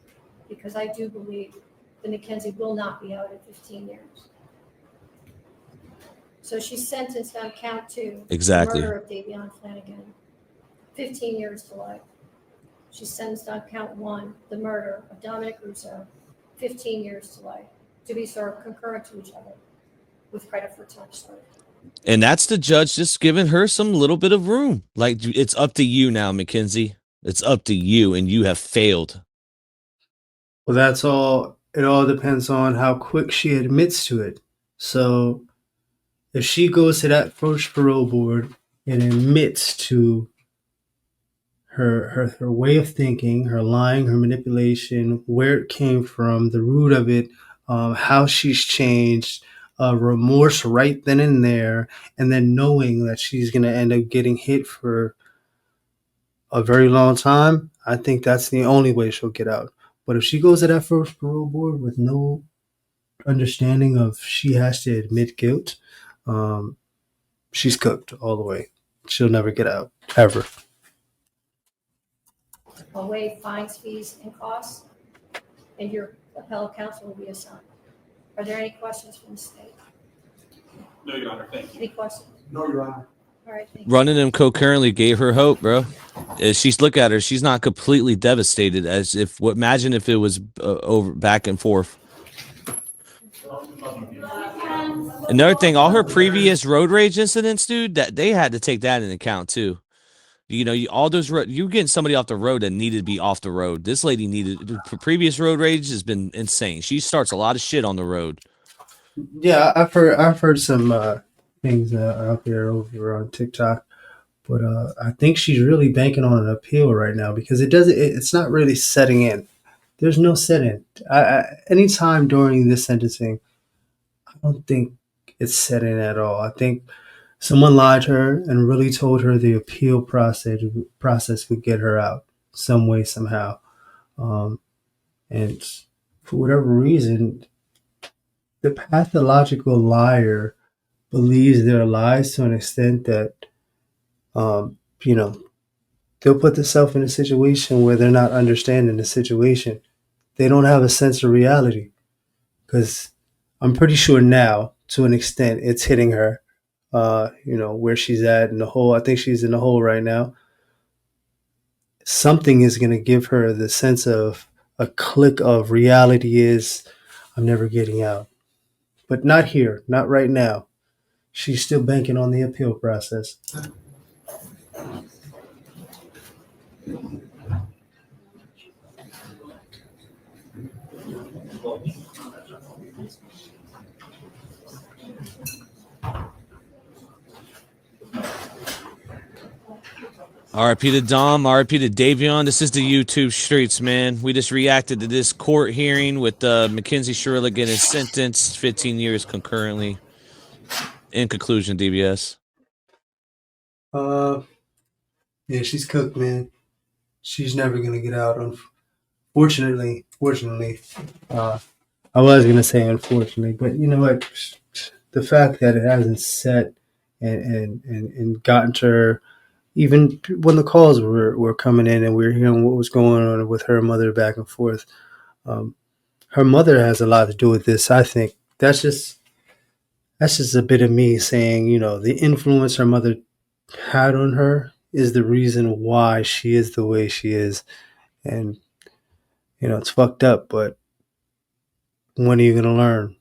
because I do believe that Mackenzie will not be out at 15 years. So she's sentenced on count 2. Exactly. The murder of Davon Flanagan, 15 years to life. She's sentenced on count 1, the murder of Dominic Russo, 15 years to life, to be sort of concurrent to each other with credit for time served. And that's the judge just giving her some little bit of room. Like, it's up to you now, Mackenzie. It's up to you, and you have failed. Well, that's all. It all depends on how quick she admits to it. So if she goes to that first parole board and admits to her way of thinking, her lying, her manipulation, where it came from, the root of it, how she's changed, remorse right then and there, and then knowing that she's going to end up getting hit for a very long time. I think that's the only way she'll get out. But if she goes to that first parole board with no understanding of she has to admit guilt, she's cooked all the way. She'll never get out, ever. Will waive fines, fees, and costs, and your appellate counsel will be assigned. Are there any questions from the state? No, Your Honor, thank you. Any questions? No, Your Honor. All right, thank you. Running them concurrently gave her hope, bro. She's look at her; she's not completely devastated. As if, imagine if it was over back and forth. Another thing, all her previous road rage incidents, dude, that they had to take that into account too. You know, all those you getting somebody off the road that needed to be off the road. This lady needed previous road rage has been insane. She starts a lot of shit on the road. Yeah, I've heard some things out there over on TikTok, but I think she's really banking on an appeal right now because it's not really setting in. There's no set in. Anytime during this sentencing, I don't think it's set in at all. I think someone lied to her and really told her the appeal process would get her out some way, somehow. And for whatever reason, the pathological liar believes their lies to an extent that, they'll put themselves in a situation where they're not understanding the situation. They don't have a sense of reality because I'm pretty sure now, to an extent, it's hitting her. Where she's at in the hole. I think she's in the hole right now. Something is going to give her the sense of a click of reality is, I'm never getting out. But not here, not right now. She's still banking on the appeal process. RIP to Dom, RIP to Davon. This is the YouTube streets, man. We just reacted to this court hearing with Mackenzie Shirilla getting sentenced 15 years concurrently. In conclusion, DBS. Yeah, she's cooked, man. She's never gonna get out. Fortunately, I was gonna say unfortunately, but you know what? The fact that it hasn't set and gotten to her. Even when the calls were coming in and we were hearing what was going on with her mother back and forth, her mother has a lot to do with this. I think that's just a bit of me saying, the influence her mother had on her is the reason why she is the way she is. And, it's fucked up, but when are you going to learn?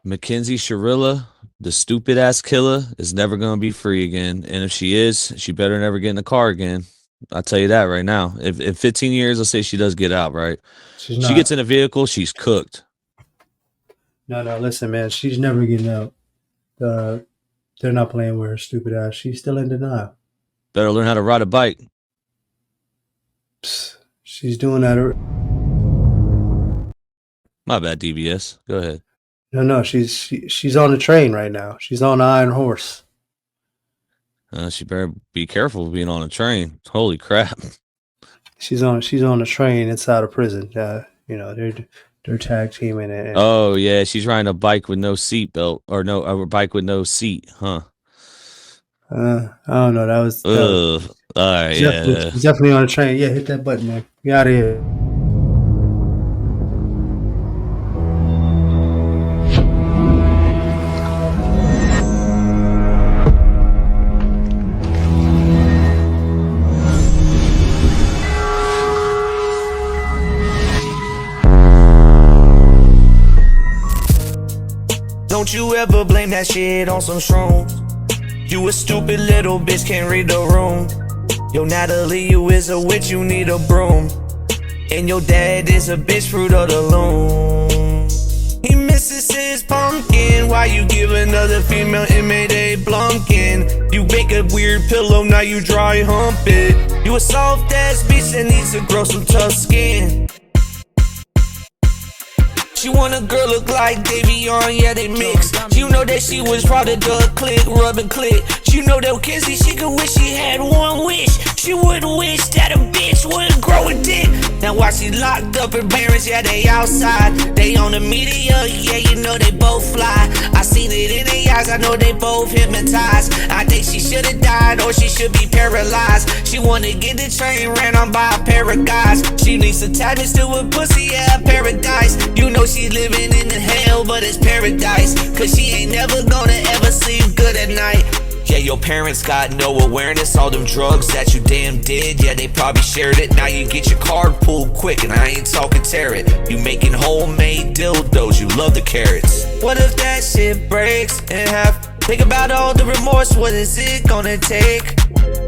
Mackenzie Shirilla, the stupid ass killer, is never going to be free again. And if she is, she better never get in the car again. I'll tell you that right now. If 15 years, let's say she does get out, right? She gets in a vehicle, she's cooked. No, listen, man. She's never getting out. They're not playing with her stupid ass. She's still in denial. Better learn how to ride a bike. She's doing that. My bad, DBS. Go ahead. No, she's on the train right now. She's on the Iron Horse. She better be careful being on a train. Holy crap! She's on a train inside of prison. They're tag teaming it. Oh yeah, she's riding a bike with no seat belt or a bike with no seat, huh? I don't know. That was all right. Yeah, definitely on a train. Yeah, hit that button, man. Get out of here. Don't you ever blame that shit on some shrooms. You a stupid little bitch, can't read the room. Yo, Natalie, you is a witch, you need a broom. And your dad is a bitch, fruit of the loom. He this is pumpkin. Why you give another female inmate a blumpkin? You make a weird pillow, now you dry hump it. You a soft ass bitch that needs to grow some tough skin. She want a girl look like Davon, yeah, they mix. You know that she was proud of the click, rubbing click. You know that Mackenzie, she could wish she had one wish. She would wish that a bitch would grow a dick. Now why she locked up her parents, yeah, they outside. They on the media, yeah, you know they both fly. I seen it in their eyes, I know they both hypnotized. I think she should've died or she should be paralyzed. She wanna get the train ran on by a pair of guys. She needs attachments to a pussy, yeah, paradise. You know she living in the hell, but it's paradise. Cause she ain't never gonna ever sleep good at night. Yeah, your parents got no awareness. All them drugs that you damn did, yeah, they probably shared it. Now you get your card pulled quick, and I ain't talking tear it. You making homemade dildos, you love the carrots. What if that shit breaks in half? Think about all the remorse, what is it gonna take?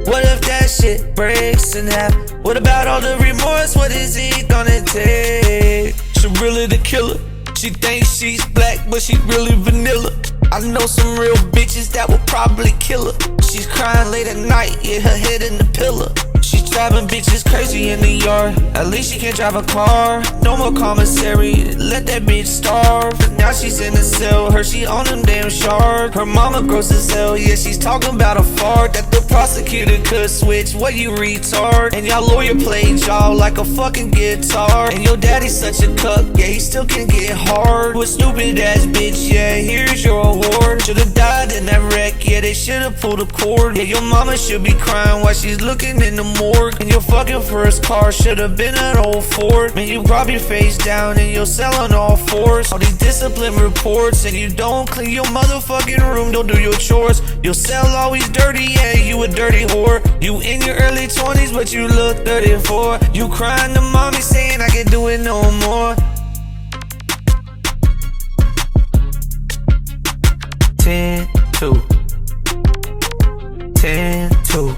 What if that shit breaks in half? What about all the remorse, what is it gonna take? Shirilla the killer, she thinks she's black, but she really vanilla. I know some real bitches that will probably kill her. She's crying late at night, yeah, her head in the pillow. She's driving bitches crazy in the yard. At least she can't drive a car. No more commissary, let that bitch starve. Now she's in the cell, her she on them damn shards. Her mama gross as hell, yeah, she's talking about a fart that the prosecutor could switch. What you retard? And y'all lawyer played y'all like a fucking guitar. And your daddy's such a cuck, yeah, he still can get hard. With stupid ass bitch, yeah, here's your award. Should've died in that wreck, yeah, they should've pulled a cord. Yeah, your mama should be crying while she's looking in the morgue. And your fucking first car should've been an old Ford. Man, you drop your face down and you're selling all fours. All these discipline reports, and you don't clean your motherfucking room, don't do your chores. Your cell always dirty, yeah, you a dirty whore. You in your early 20s, but you look 34. You crying to mommy saying I can't do it no more. 10-2, 10-2.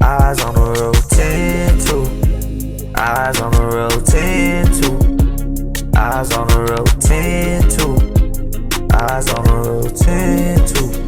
Eyes on the road, 10-2. Eyes on the road, 10-2. Eyes on the road, 10-2. Eyes on the road, 10-2.